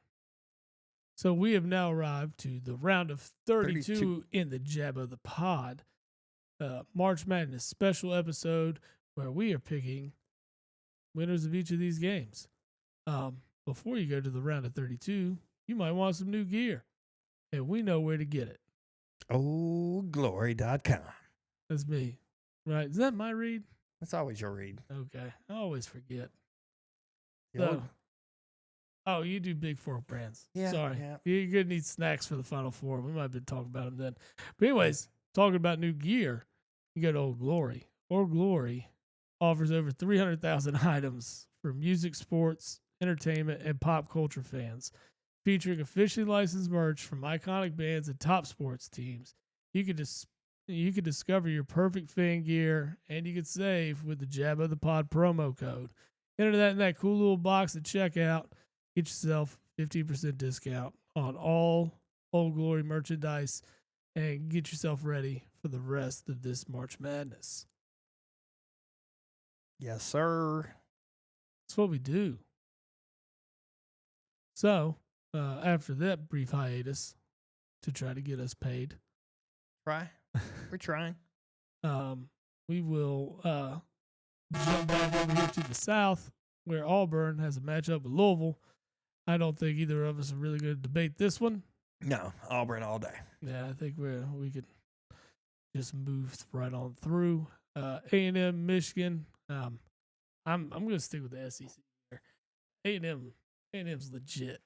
So we have now arrived to the round of 32 in the Jab of the Pod. March Madness special episode where we are picking winners of each of these games. Before you go to the round of 32, you might want some new gear. And we know where to get it. OhGlory.com. That's me. Right. Is that my read? That's always your read. Okay. I always forget. So, you do Big Four brands. Yeah. Sorry. Yeah. You're going to need snacks for the Final Four. We might have been talking about them then. But anyways, talking about new gear, you go to Old Glory. Old Glory offers over 300,000 items for music, sports, entertainment, and pop culture fans, featuring officially licensed merch from iconic bands and top sports teams. You can discover your perfect fan gear, and you can save with the Jab of the Pod promo code. Enter that in that cool little box at checkout. Get yourself 15% discount on all Old Glory merchandise, and get yourself ready for the rest of this March Madness. Yes, sir. That's what we do. So, after that brief hiatus to try to get us paid. We're trying. We will jump back over here to the South, where Auburn has a matchup with Louisville. I don't think either of us are really going to debate this one. No, Auburn all day. Yeah, I think we could just move right on through. A&M, Michigan. I'm going to stick with the SEC here. A&M's legit.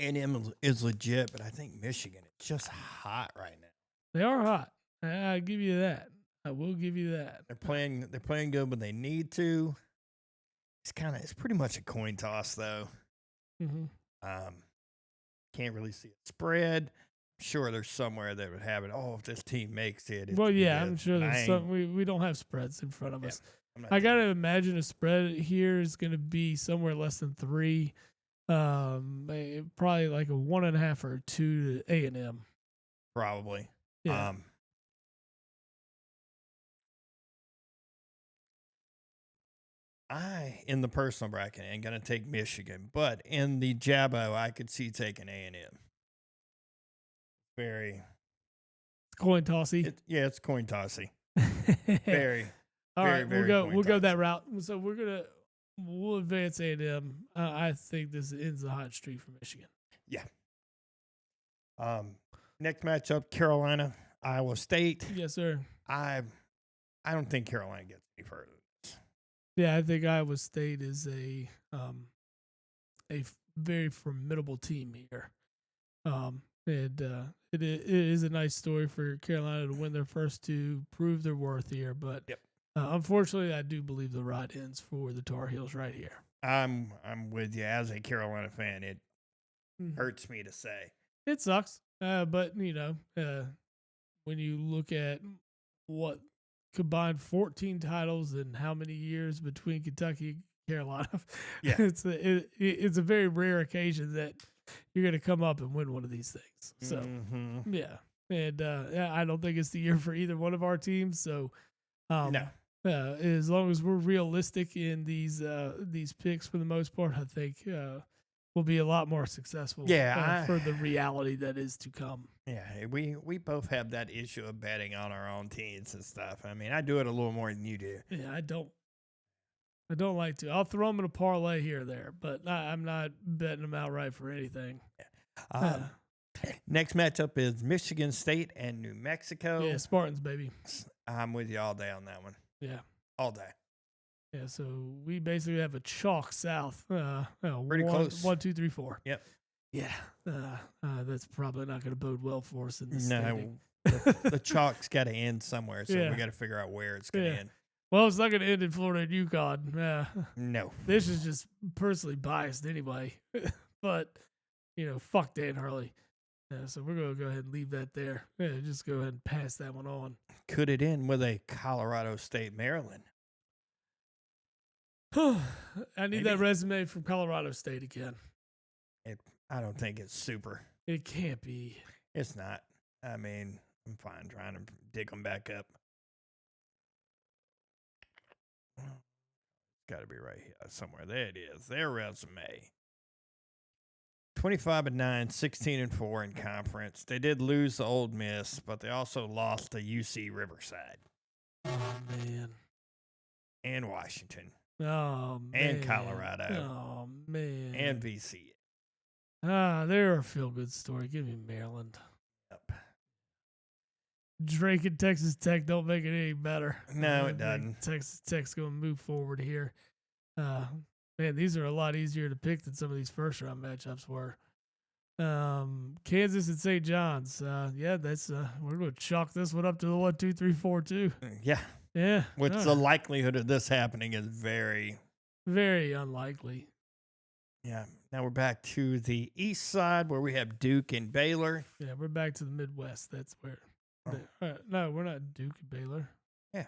A&M is legit, but I think Michigan is just hot right now. They are hot. I give you that. I will give you that. They're playing good when they need to. It's pretty much a coin toss though. Mm-hmm. Can't really see a spread. I'm sure there's somewhere that would have it. Oh, if this team makes it. Well, yeah, I'm sure there's some. We don't have spreads in front of us. I gotta imagine a spread here is gonna be somewhere less than 3. Probably like a 1.5 or 2 to A&M. Probably. Yeah. I, in the personal bracket, ain't going to take Michigan, but in the Jabbo, I could see taking A&M. Very. It's coin tossy. It's coin tossy. Very. All right, we'll go that route. So we'll advance A&M. I think this ends the hot streak for Michigan. Yeah. Next matchup, Carolina, Iowa State. Yes, sir. I don't think Carolina gets any further. Yeah, I think Iowa State is a very formidable team here. It is a nice story for Carolina to win their first 2, prove their worth here. But unfortunately, I do believe the ride ends for the Tar Heels right here. I'm with you. As a Carolina fan, it hurts me to say. It sucks, but when you look at what combined 14 titles and how many years between Kentucky and Carolina. Yeah. It's a very rare occasion that you're going to come up and win one of these things. So, yeah. And I don't think it's the year for either one of our teams. So, no. As long as we're realistic in these picks for the most part, I think we'll be a lot more successful for the reality that is to come. Yeah, we both have that issue of betting on our own teams and stuff. I mean, I do it a little more than you do. Yeah, I don't like to. I'll throw them in a parlay here or there, but I'm not betting them outright for anything. Next matchup is Michigan State and New Mexico. Yeah, Spartans, baby. I'm with you all day on that one. Yeah. All day. Yeah, so we basically have a chalk south. Pretty close. 1, 2, 3, 4. Yep. Yeah. That's probably not going to bode well for us in this. No, the chalk's got to end somewhere, so we got to figure out where it's going to end. Well, it's not going to end in Florida and UConn. No. This is just personally biased anyway. But, fuck Dan Hurley. So we're going to go ahead and leave that there. Yeah, just go ahead and pass that one on. Could it end with a Colorado State, Maryland? I need that resume from Colorado State again. I don't think it's super. It can't be. It's not. I mean, I'm fine trying to dig them back up. Got to be right here somewhere. There it is. Their resume. 25-9, 16-4 in conference. They did lose to Ole Miss, but they also lost to UC Riverside. Oh, man. And Washington. Oh, man. And Colorado. Oh, man. And VC. They're a feel-good story. Give me Maryland. Yep. Drake and Texas Tech don't make it any better. No, it doesn't. Texas Tech's going to move forward here. Man, these are a lot easier to pick than some of these first-round matchups were. Kansas and St. John's. That's we're going to chalk this one up to the 1, 2, 3, 4, 2. Yeah. Yeah. Which the likelihood of this happening is very, very unlikely. Yeah. Now we're back to the east side where we have Duke and Baylor. Yeah, we're back to the Midwest. That's where. No, we're not Duke and Baylor. Yeah.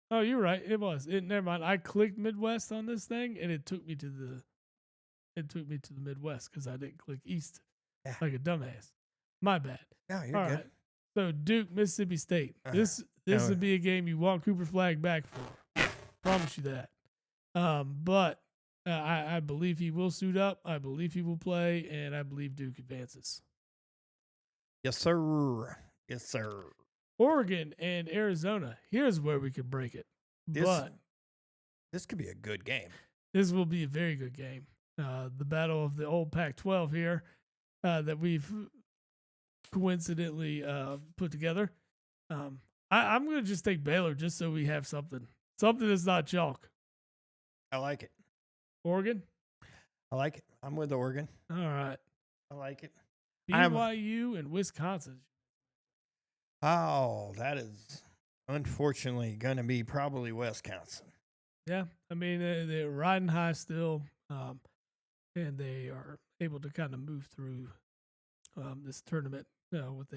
Oh, you're right. It was. Never mind. I clicked Midwest on this thing, and it took me to the Midwest because I didn't click East like a dumbass. My bad. No, you're All good. right. So Duke, Mississippi State. This would be a game you want Cooper Flag back for. Promise you that. But I believe he will suit up. I believe he will play, and I believe Duke advances. Yes, sir. Yes, sir. Oregon and Arizona. Here's where we could break it. This could be a good game. This will be a very good game. The battle of the old Pac-12 here that we've coincidentally put together. I'm going to just take Baylor just so we have something that's not chalk. I like it. Oregon? I like it. I'm with Oregon. All right. I like it. I'm- BYU and Wisconsin. Oh, that is unfortunately going to be probably Wisconsin. Yeah, I mean they're riding high still, and they are able to kind of move through this tournament with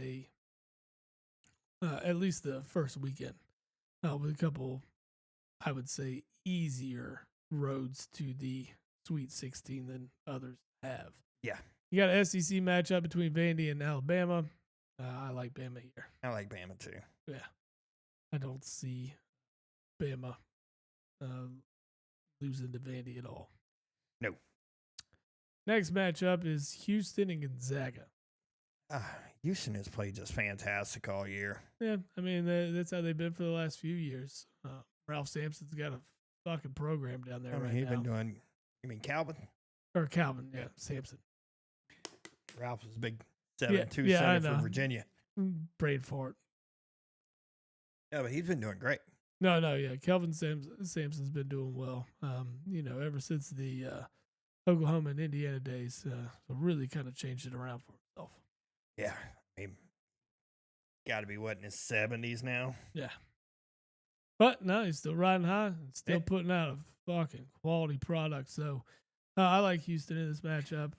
at least the first weekend with a couple, I would say, easier roads to the Sweet 16 than others have. Yeah. You got an SEC matchup between Vandy and Alabama. I like Bama here. I like Bama too. Yeah, I don't see Bama losing to Vandy at all. No. Next matchup is Houston and Gonzaga. Houston has played just fantastic all year. Yeah, I mean that's how they've been for the last few years. Ralph Sampson's got a fucking program down there right he's now. been doing. You mean Calvin? Or Calvin, yeah, Sampson. Ralph is a big 7-2 center for Virginia. Brain fart. Yeah, but he's been doing great. No, yeah. Kelvin Sampson's been doing well. Ever since the Oklahoma and Indiana days, so really kind of changed it around for himself. Yeah, I mean, got to be in his 70s now. Yeah, but no, he's still riding high, and still putting out a fucking quality product. So I like Houston in this matchup.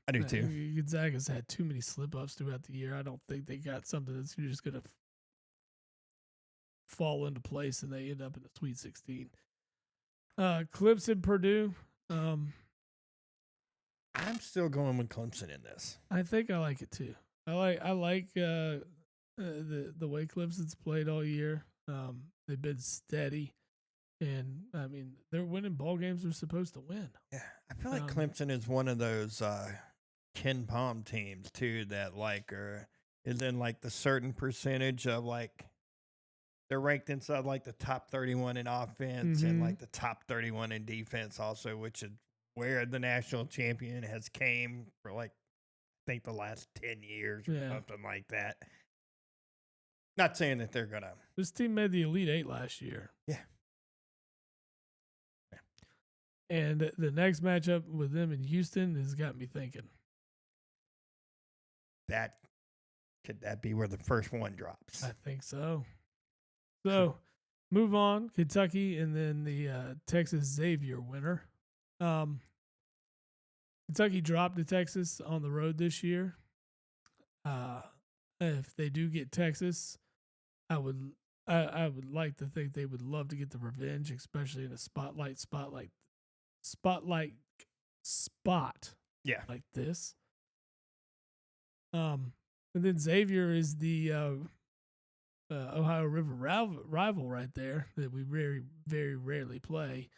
I do too. Gonzaga's had too many slip ups throughout the year. I don't think they got something that's just gonna fall into place and they end up in the Sweet 16. Clemson, Purdue. I'm still going with Clemson in this. I think I like it too. I like the way Clemson's played all year. They've been steady, and I mean they're winning ball games they're supposed to win. Yeah, I feel like Clemson is one of those Ken Palm teams too that is in like the certain percentage of like. They're ranked inside like the top 31 in offense and like the top 31 in defense also, which is where the national champion has came for like, I think the last 10 years or something like that. Not saying that they're going to. This team made the Elite Eight last year. Yeah. And the next matchup with them in Houston has got me thinking. Could that be where the first one drops? I think so. So, move on, Kentucky, and then the Texas Xavier winner. Kentucky dropped to Texas on the road this year. If they do get Texas, I would like to think they would love to get the revenge, especially in a spotlight spot like this. And then Xavier is the Ohio River rival right there that we very, very rarely play.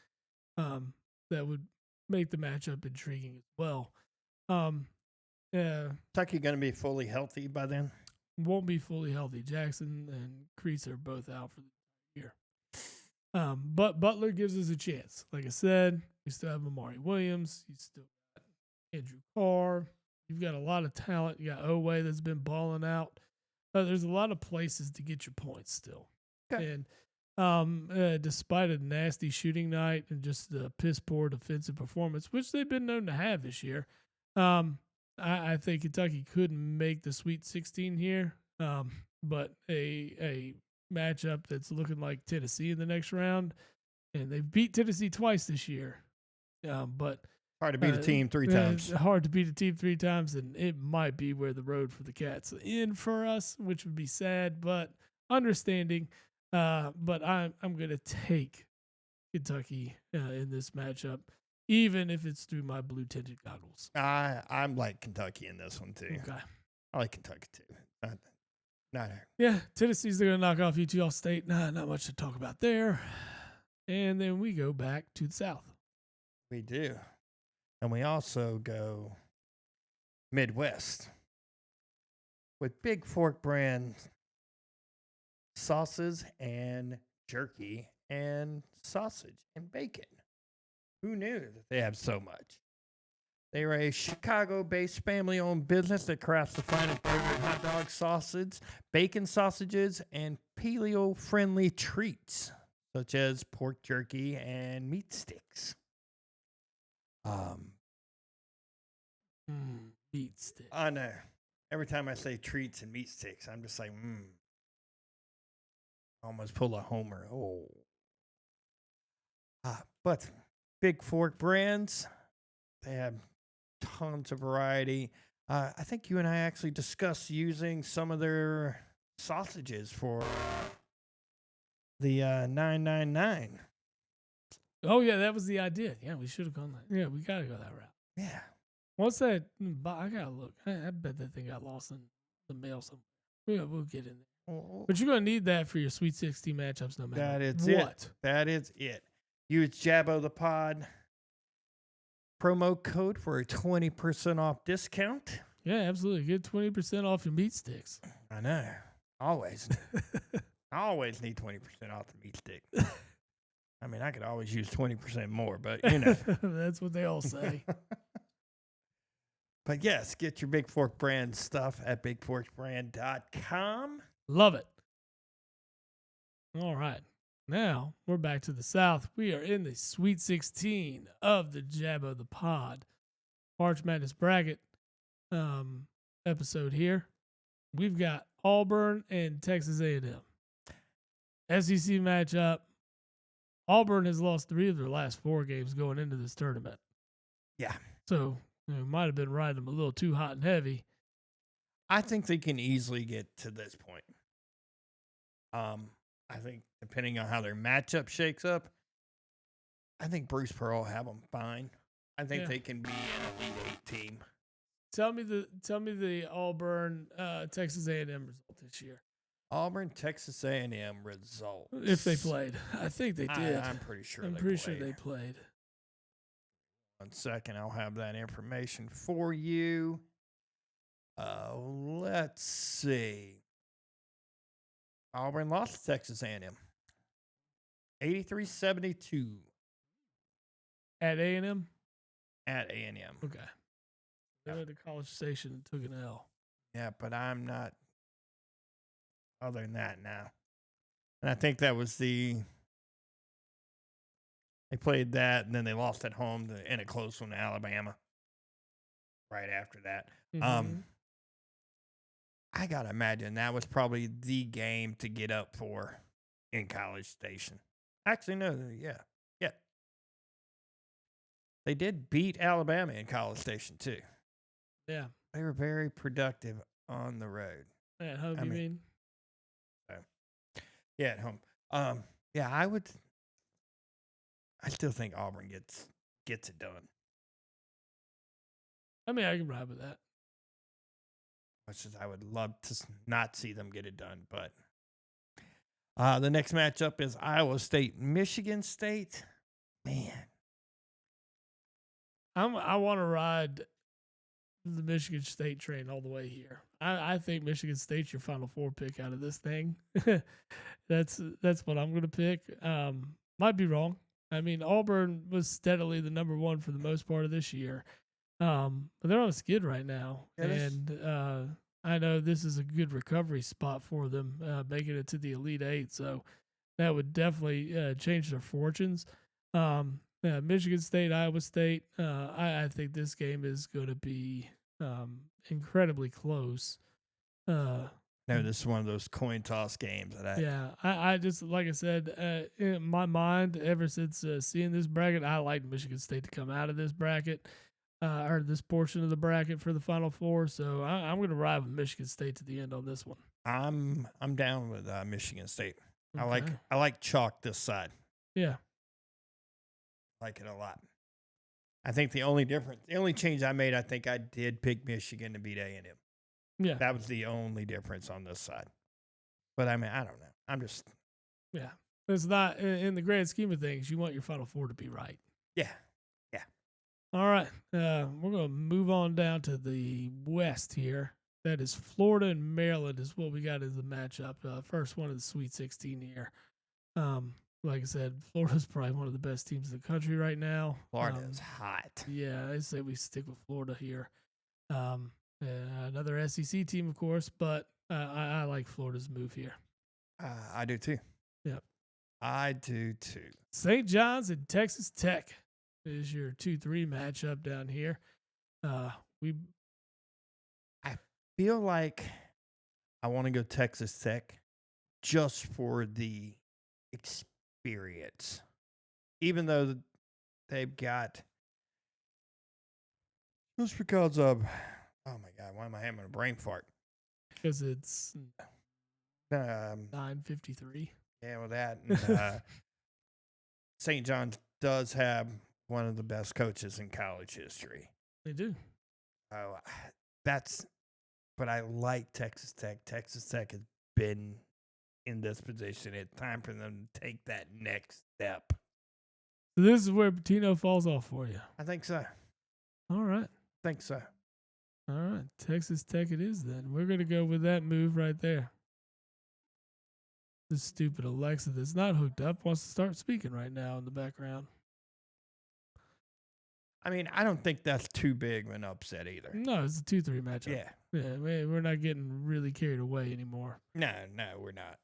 That would make the matchup intriguing as well. Kentucky going to be fully healthy by then? Won't be fully healthy. Jackson and Crease are both out for the year. But Butler gives us a chance. Like I said, we still have Amari Williams. You still got Andrew Carr. You've got a lot of talent. You got Owe that's been balling out. There's a lot of places to get your points still. Okay. And despite a nasty shooting night and just a piss poor defensive performance, which they've been known to have this year, I think Kentucky could make the Sweet 16 here. But a matchup that's looking like Tennessee in the next round, and they've beat Tennessee twice this year. But hard to beat a team three times. Hard to beat a team three times, and it might be where the road for the Cats end for us, which would be sad, but understanding. But I'm going to take Kentucky in this matchup, even if it's through my blue tinted goggles. I'm like Kentucky in this one too. Okay, I like Kentucky too. Not yeah, Tennessee's going to knock off Utah State. Not much to talk about there. And then we go back to the South. We do. And we also go Midwest with Big Fork brand sauces and jerky and sausage and bacon. Who knew that they have so much? They are a Chicago-based family-owned business that crafts the finest flavored hot dog sausage, bacon sausages, and paleo-friendly treats, such as pork jerky and meat sticks. meat stick. I know. Every time I say treats and meat sticks, I'm just like, almost pull a homer. Oh. But Big Fork Brands, they have tons of variety. I think you and I actually discussed using some of their sausages for the 999. Oh yeah, that was the idea. Yeah, we should have gone that. Yeah, we gotta go that route. Yeah. What's that? I gotta look. I bet that thing got lost in the mail somewhere. Yeah, we'll get in there. But you're gonna need that for your Sweet 16 matchups, no matter That is what. it. That is it. Use Jabbo the Pod promo code for a 20% off discount. Yeah, absolutely. Get 20% off your meat sticks. I know. Always. I always need 20% off the meat stick. I mean, I could always use 20% more, but you know. That's what they all say. But yes, get your Big Fork Brand stuff at bigforkbrand.com. Love it. All right. Now we're back to the South. We are in the Sweet 16 of the Jabbo the Pod March Madness bracket episode here. We've got Auburn and Texas A&M. SEC matchup. Auburn has lost 3 of their last 4 games going into this tournament. Yeah. So might have been riding them a little too hot and heavy. I think they can easily get to this point. I think depending on how their matchup shakes up, I think Bruce Pearl will have them fine. I think they can be an Elite 8 team. Tell me the Auburn Texas A&M result this year. Auburn Texas A&M results. If they played, I think they did. I'm pretty sure. I'm pretty sure they played. 1 second, I'll have that information for you. Let's see. Auburn lost to Texas A&M. 83-72. At A&M? At A&M. Okay. They went to College Station and took an L. Yeah, but I'm not other than that now. And I think that was they played that, and then they lost at home in a close one to Alabama right after that. Mm-hmm. I got to imagine that was probably the game to get up for in College Station. Actually, no, yeah. They did beat Alabama in College Station, too. Yeah. They were very productive on the road. At home, you mean? Yeah, at home. Yeah, I still think Auburn gets it done. I mean, I can ride with that. Much as I would love to not see them get it done, but the next matchup is Iowa State, Michigan State. Man, I want to ride the Michigan State train all the way here. I think Michigan State's your Final Four pick out of this thing. That's what I'm going to pick. Might be wrong. I mean, Auburn was steadily the number 1 for the most part of this year. But they're on a skid right now. And I know this is a good recovery spot for them, making it to the Elite 8. So that would definitely change their fortunes. Michigan State, Iowa State, I think this game is going to be incredibly close. No, this is one of those coin toss games. I just, like I said, in my mind, ever since seeing this bracket, I like Michigan State to come out of this bracket, or this portion of the bracket for the Final Four. So I'm going to ride with Michigan State to the end on this one. I'm down with Michigan State. Okay. I like chalk this side. Yeah. Like it a lot. I think the only change I made, I think I did pick Michigan to beat A&M. Yeah. That was the only difference on this side. But I mean, I don't know. I'm just. Yeah. It's not, in the grand scheme of things, you want your Final Four to be right. Yeah. All right. We're going to move on down to the West here. That is Florida and Maryland is what we got as the matchup. First one of the Sweet 16 here. Like I said, Florida's probably one of the best teams in the country right now. Florida is hot. Yeah, I say we stick with Florida here. Another SEC team, of course, but I like Florida's move here. I do too. Yep. I do too. St. John's and Texas Tech is your 2-3 matchup down here. We feel like I want to go Texas Tech just for the experience, even though they've got just because of. Oh my God! Why am I having a brain fart? Because it's Um, 9:53. yeah, well that and, St. John's does have one of the best coaches in college history. They do. Oh, that's. But I like Texas Tech. Texas Tech has been in this position. It's time for them to take that next step. So this is where Pitino falls off for you. I think so. All right. I think so. All right. Texas Tech it is then. We're going to go with that move right there. This stupid Alexa that's not hooked up wants to start speaking right now in the background. I mean, I don't think that's too big of an upset either. No, it's a 2-3 matchup. Yeah. Yeah, we're not getting really carried away anymore. No, we're not.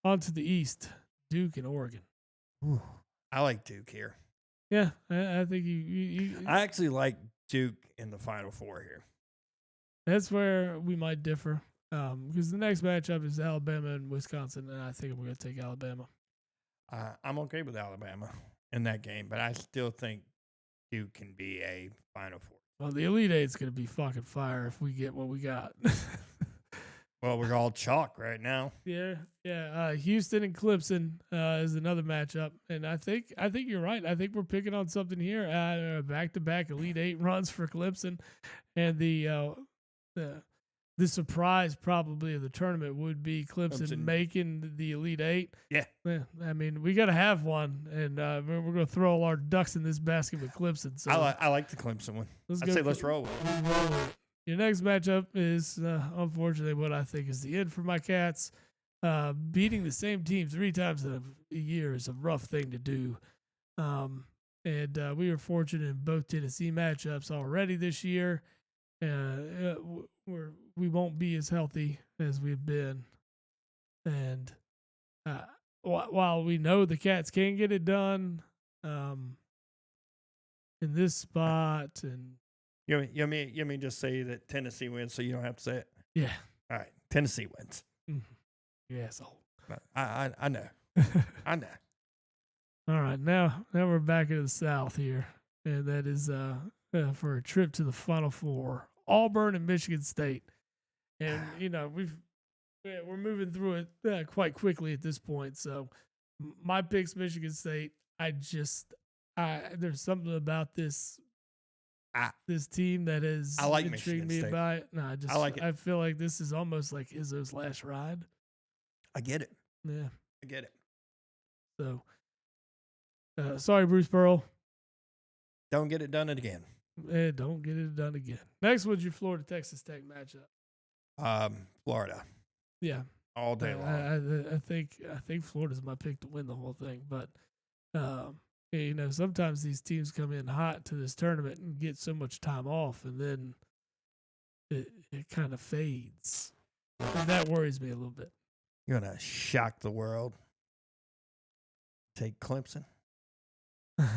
On to the East, Duke and Oregon. Ooh, I like Duke here. Yeah, I think you I actually like Duke in the Final Four here. That's where we might differ. Because the next matchup is Alabama and Wisconsin, and I think we're going to take Alabama. I'm okay with Alabama in that game, but I still think Duke can be a Final Four. Well, the Elite Eight's going to be fucking fire if we get what we got. Well, we're all chalk right now. Yeah. Houston and Clemson is another matchup, and I think you're right. I think we're picking on something here. Back-to-back Elite Eight runs for Clemson, and the surprise probably of the tournament would be Clemson making the Elite Eight. Yeah. I mean, we got to have one, and we're going to throw all our ducks in this basket with Clemson. So I like the Clemson one. Let's roll with it. Your next matchup is, unfortunately, what I think is the end for my Cats. Beating the same team 3 times in a year is a rough thing to do. And we were fortunate in both Tennessee matchups already this year. We won't be as healthy as we've been. And while we know the Cats can get it done in this spot, and you mean just say that Tennessee wins so you don't have to say it? Yeah. All right. Tennessee wins. You asshole. I know. I know. All right. Now we're back into the South here. And that is for a trip to the Final Four. Auburn and Michigan State. And, we're moving through it quite quickly at this point. So my pick's Michigan State. There's something about this team that has intrigued me about it. No, I like it. I feel like this is almost like Izzo's last ride. I get it. Yeah. I get it. So, sorry, Bruce Pearl. Don't get it done again. Don't get it done again. Next one's your Florida Texas Tech matchup. Florida. Yeah. All day long. I think Florida's my pick to win the whole thing, but sometimes these teams come in hot to this tournament and get so much time off, and then it kind of fades. And that worries me a little bit. You're gonna shock the world. Take Clemson. I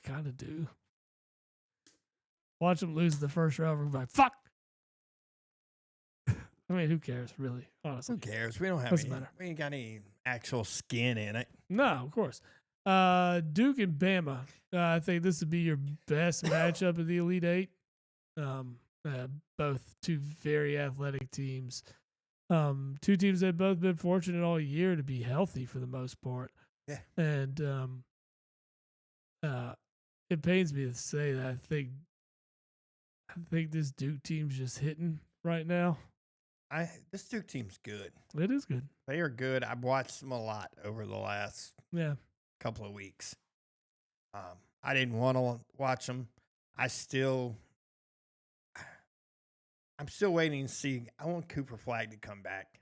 kind of do. Watch them lose the first round. We're like, fuck. I mean, who cares, really? Honestly, who cares? We don't have any. We ain't got any actual skin in it. No, of course. Duke and Bama. I think this would be your best matchup of the Elite Eight. Both two very athletic teams. Two teams that have both been fortunate all year to be healthy for the most part. Yeah. And it pains me to say that I think this Duke team's just hitting right now. This Duke team's good. It is good. They are good. I've watched them a lot over the last couple of weeks. I didn't want to watch them. I'm still waiting to see. I want Cooper Flagg to come back.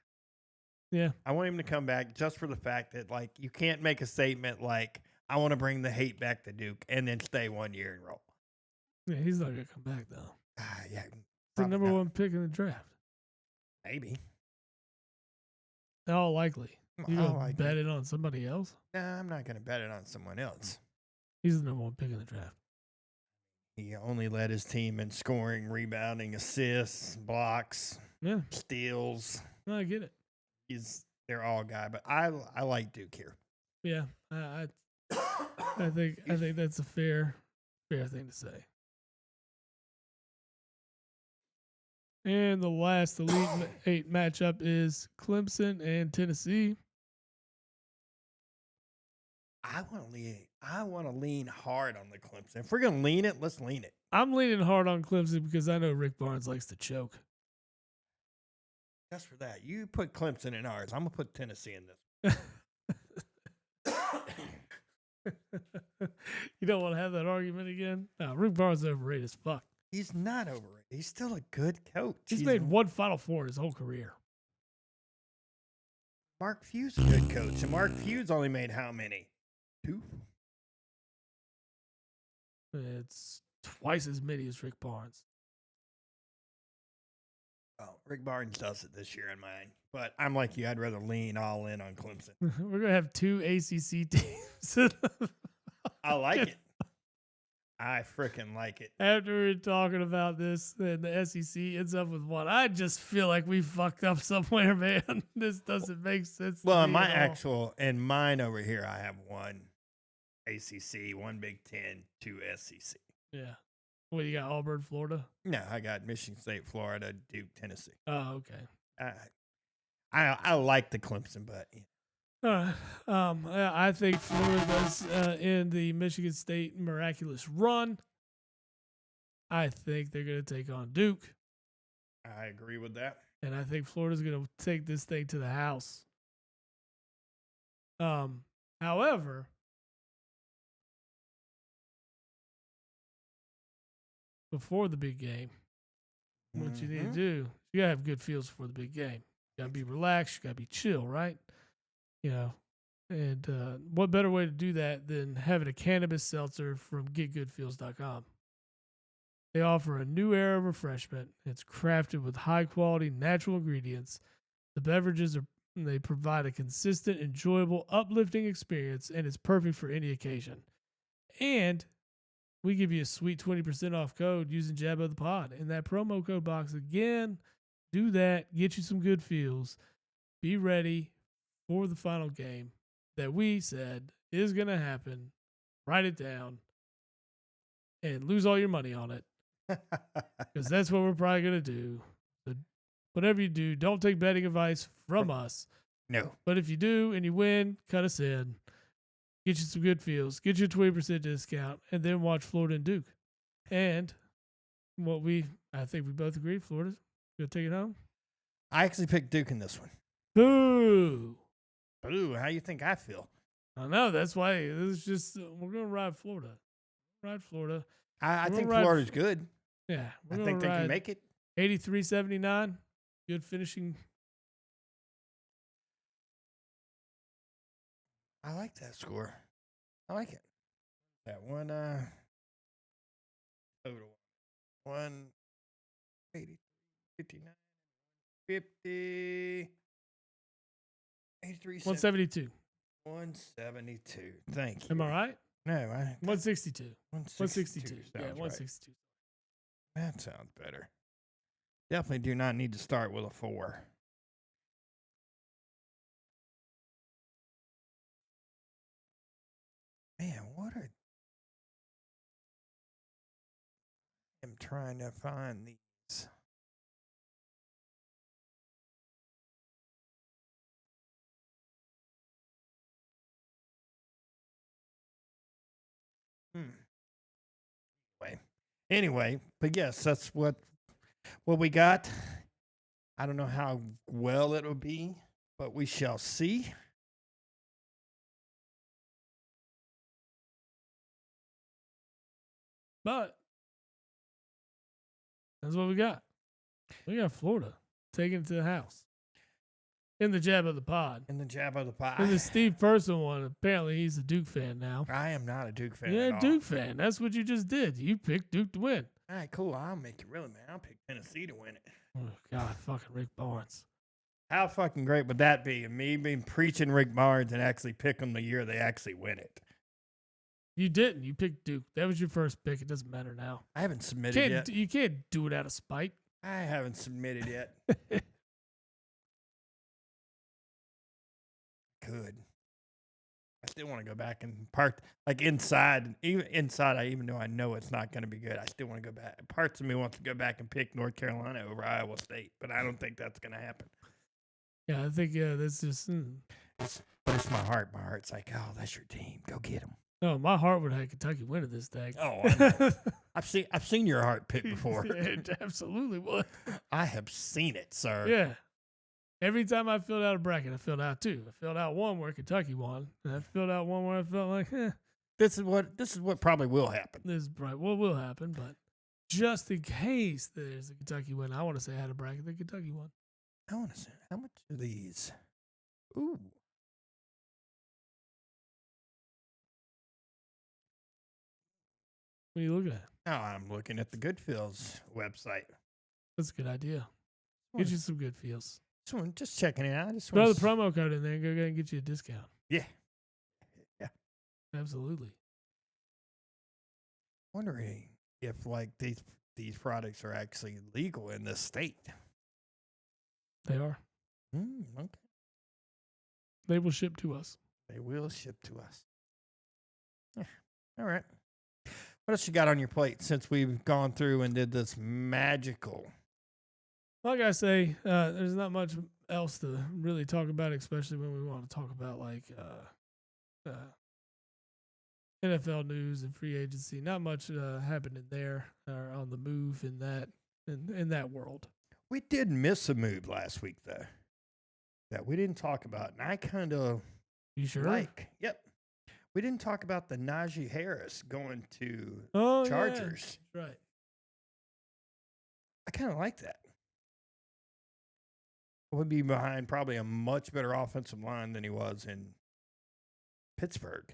Yeah. I want him to come back just for the fact that, like, you can't make a statement like, I want to bring the hate back to Duke and then stay 1 year and roll. Yeah, he's not going to come back, though. Yeah. The number 1 pick in the draft. Maybe. In all likely. You going to bet it on somebody else? Nah, I'm not going to bet it on someone else. He's the number 1 pick in the draft. He only led his team in scoring, rebounding, assists, blocks, Yeah, steals. no, I get it. They're all guy, but I like Duke here. Yeah, I think that's a fair thing to say. And the last Elite Eight matchup is Clemson and Tennessee. I want to lean hard on the Clemson. If we're gonna lean it, let's lean it. I'm leaning hard on Clemson because I know Rick Barnes likes to choke. Just for that, you put Clemson in ours. I'm gonna put Tennessee in this. You don't want to have that argument again? No, Rick Barnes is overrated as fuck. He's not overrated. He's still a good coach. He's made one Final Four in his whole career. Mark Few is a good coach, and Mark Few's only made how many? 2? It's twice as many as Rick Barnes. Oh, Rick Barnes does it this year in mine. But I'm like you. I'd rather lean all in on Clemson. We're going to have 2 ACC teams. I like it. I freaking like it. After we're talking about this and the SEC ends up with 1, I just feel like we fucked up somewhere, man. This doesn't make sense. Well, in mine over here, I have 1 ACC, 1 Big Ten, 2 SEC. Yeah. What, you got Auburn, Florida? No, I got Michigan State, Florida, Duke, Tennessee. Oh, okay. I like the Clemson, but I think Florida's in the Michigan State miraculous run. I think they're going to take on Duke. I agree with that. And I think Florida's going to take this thing to the house. However, before the big game, what you need to do, you got to have good feels before the big game. You got to be relaxed. You got to be chill, right? You know, and what better way to do that than having a cannabis seltzer from getgoodfeels.com? They offer a new era of refreshment. It's crafted with high quality natural ingredients. The beverages they provide a consistent, enjoyable, uplifting experience, and it's perfect for any occasion. And we give you a sweet 20% off code using Jab of the Pod in that promo code box. Again, do that, get you some good feels. Be ready for the final game that we said is going to happen. Write it down and lose all your money on it, because that's what we're probably going to do. So whatever you do, don't take betting advice from us. No. But if you do and you win, cut us in. Get you some good feels. Get you a 20% discount, and then watch Florida and Duke. And I think we both agree, Florida's going to take it home. I actually picked Duke in this one. Boo! Ooh, how you think I feel? I know. That's why it's just we're going to ride Florida. Ride Florida. I think Florida's good. Yeah. I think they can make it. 83-79. Good finishing. I like that score. I like it. That one, total 180, 59, 50, 83, 172. 172. Thank you. Am I right? No, 162. 162. Yeah, 162. Right. That sounds better. Definitely do not need to start with a 4. Man, I'm trying to find these. Anyway, but yes, that's what we got. I don't know how well it'll be, but we shall see. But that's what we got. We got Florida taking it to the house. In the Jab of the Pod. In the Jab of the Pod. And the Steve Person one, apparently he's a Duke fan now. I am not a Duke fan. Yeah, at all. Duke fan. That's what you just did. You picked Duke to win. All right, cool. I'll make it really, man. I'll pick Tennessee to win it. Oh, God, fucking Rick Barnes. How fucking great would that be? Me being preaching Rick Barnes and actually pick them the year they actually win it. You didn't. You picked Duke. That was your first pick. It doesn't matter now. I haven't submitted yet. You can't do it out of spite. I haven't submitted yet. Could. I still want to go back and part like inside. Even inside, even though I know it's not going to be good, I still want to go back. Parts of me wants to go back and pick North Carolina over Iowa State, but I don't think that's going to happen. Yeah, I think that's just. But it's my heart. My heart's like, oh, that's your team. Go get them. No, my heart would have Kentucky win at this day. Oh, I know. I've seen your heart pick before. It absolutely would. I have seen it, sir. Yeah. Every time I filled out a bracket, I filled out two. I filled out one where Kentucky won, and I filled out one where I felt like, This is what probably will happen. this is probably what will happen. But just in case there's a Kentucky win, I want to say I had a bracket that Kentucky won. I want to say, how much are these? Ooh. What are you looking at? Oh, I'm looking at the Goodfeels website. That's a good idea. Get you some good feels. Just checking it out. I just Throw want the promo code in there and go ahead and get you a discount. Yeah. Absolutely. Wondering if like these products are actually legal in this state. They are. Okay. They will ship to us. They will ship to us. Yeah. All right. What else you got on your plate since we've gone through and did this magical? Like I say, there's not much else to really talk about, especially when we want to talk about like NFL news and free agency. Not much happening there or on the move in that world. We did miss a move last week though that we didn't talk about, and I kind of You sure? Yep. We didn't talk about the Najee Harris going to Yeah. Chargers. Right. I kind of like that. Would be behind probably a much better offensive line than he was in Pittsburgh.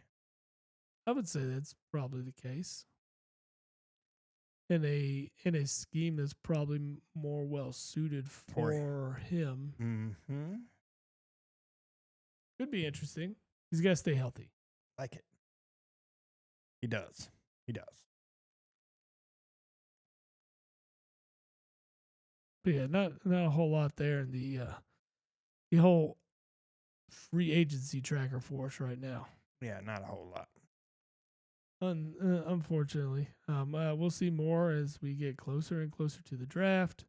I would say that's probably the case. In a scheme that's probably more well suited for him. Mm-hmm. Could be interesting. He's got to stay healthy. Like it. He does. He does. But yeah, not a whole lot there in the whole free agency tracker for us right now. Yeah, not a whole lot. Unfortunately, we'll see more as we get closer and closer to the draft.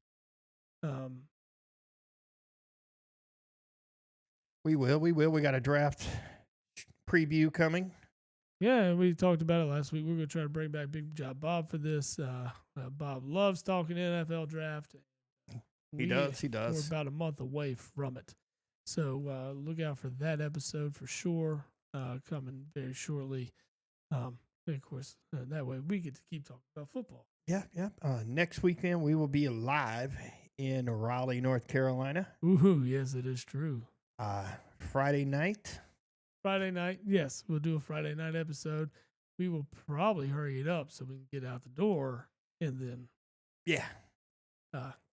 We will. We got a draft preview coming. Yeah, we talked about it last week. We're going to try to bring back Big Job Bob for this. Bob loves talking NFL draft. He does. We're about a month away from it. So look out for that episode for sure, coming very shortly. Of course, that way we get to keep talking about football. Yeah. Next weekend, we will be live in Raleigh, North Carolina. Woohoo, yes, it is true. Friday night, yes, we'll do a Friday night episode. We will probably hurry it up so we can get out the door and then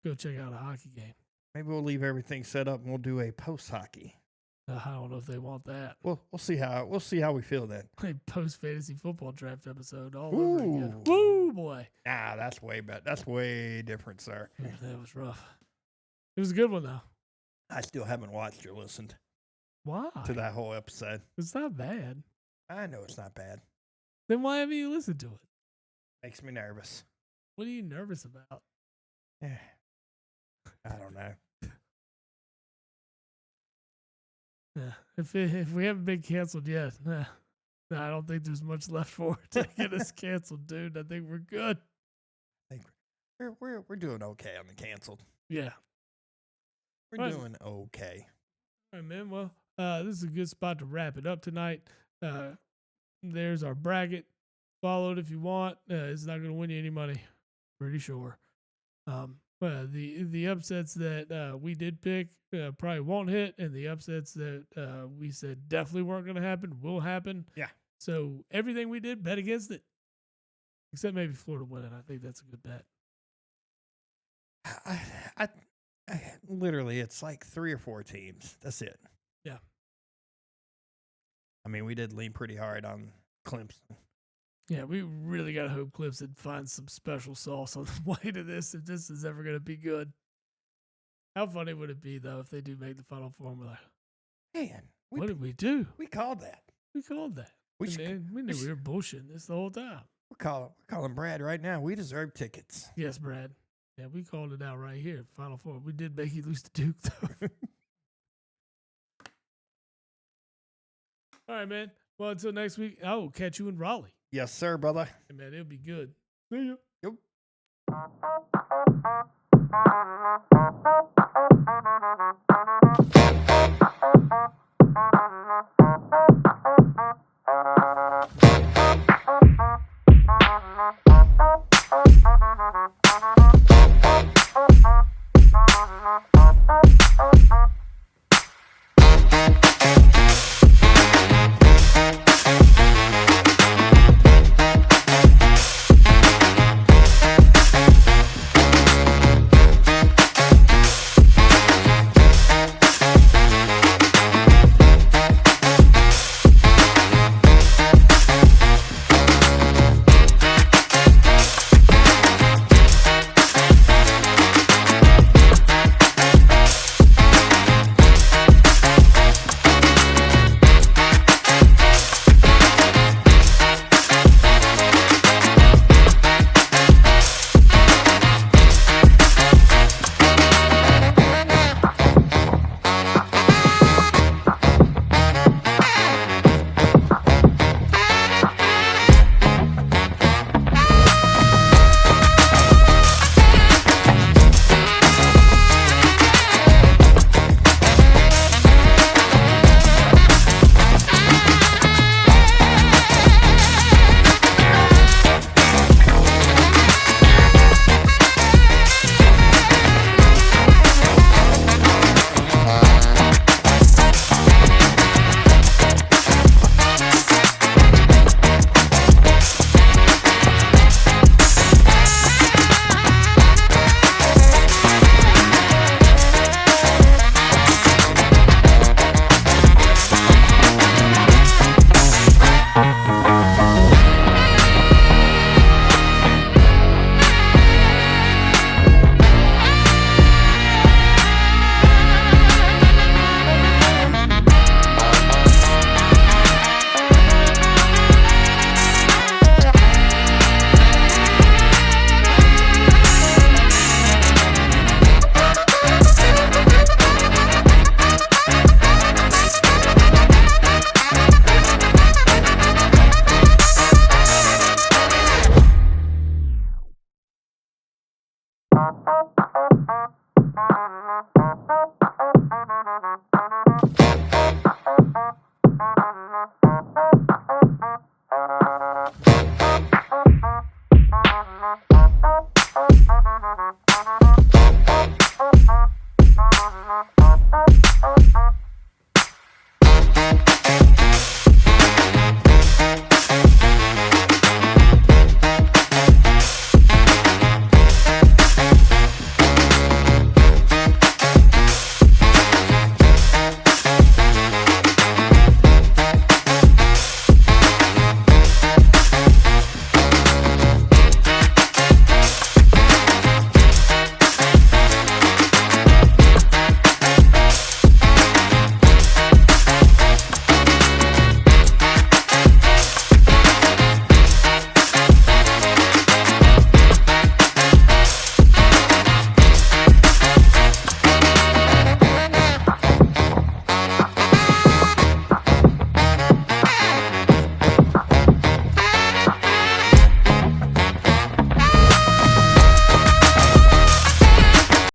go check out a hockey game. Maybe we'll leave everything set up and we'll do a post hockey. I don't know if they want that. We'll see how we feel then. A post fantasy football draft episode all over again. Ooh. Woo, boy! Nah, that's way better. That's way different, sir. That was rough. It was a good one though. I still haven't watched or listened Why? to that whole episode. It's not bad. I know it's not bad. Then why haven't you listened to it? Makes me nervous. What are you nervous about? I don't know. Yeah, if we haven't been canceled yet, I don't think there's much left for it to get us canceled, dude. I think we're good. I think we're doing okay on the canceled. Yeah, we're doing okay. All right, man. Well, this is a good spot to wrap it up tonight. There's our bracket. Follow it if you want. It's not going to win you any money, pretty sure. Well, the upsets that we did pick probably won't hit, and the upsets that we said definitely weren't going to happen will happen. Yeah. So everything we did, bet against it, except maybe Florida winning. I think that's a good bet. I literally, it's like 3 or 4 teams. That's it. Yeah. I mean, we did lean pretty hard on Clemson. Yeah, we really got to hope Clemson finds some special sauce on the way to this if this is ever going to be good. How funny would it be, though, if they do make the Final Four and we're like, Man, what did we do? We called that. We called that. We knew we were bullshitting this the whole time. We're calling Brad right now. We deserve tickets. Yes, Brad. Yeah, we called it out right here. Final Four. We did make you lose to Duke, though. All right, man. Well, until next week, I will catch you in Raleigh. Yes, sir, brother. Hey, man, it'll be good. See ya. Yep.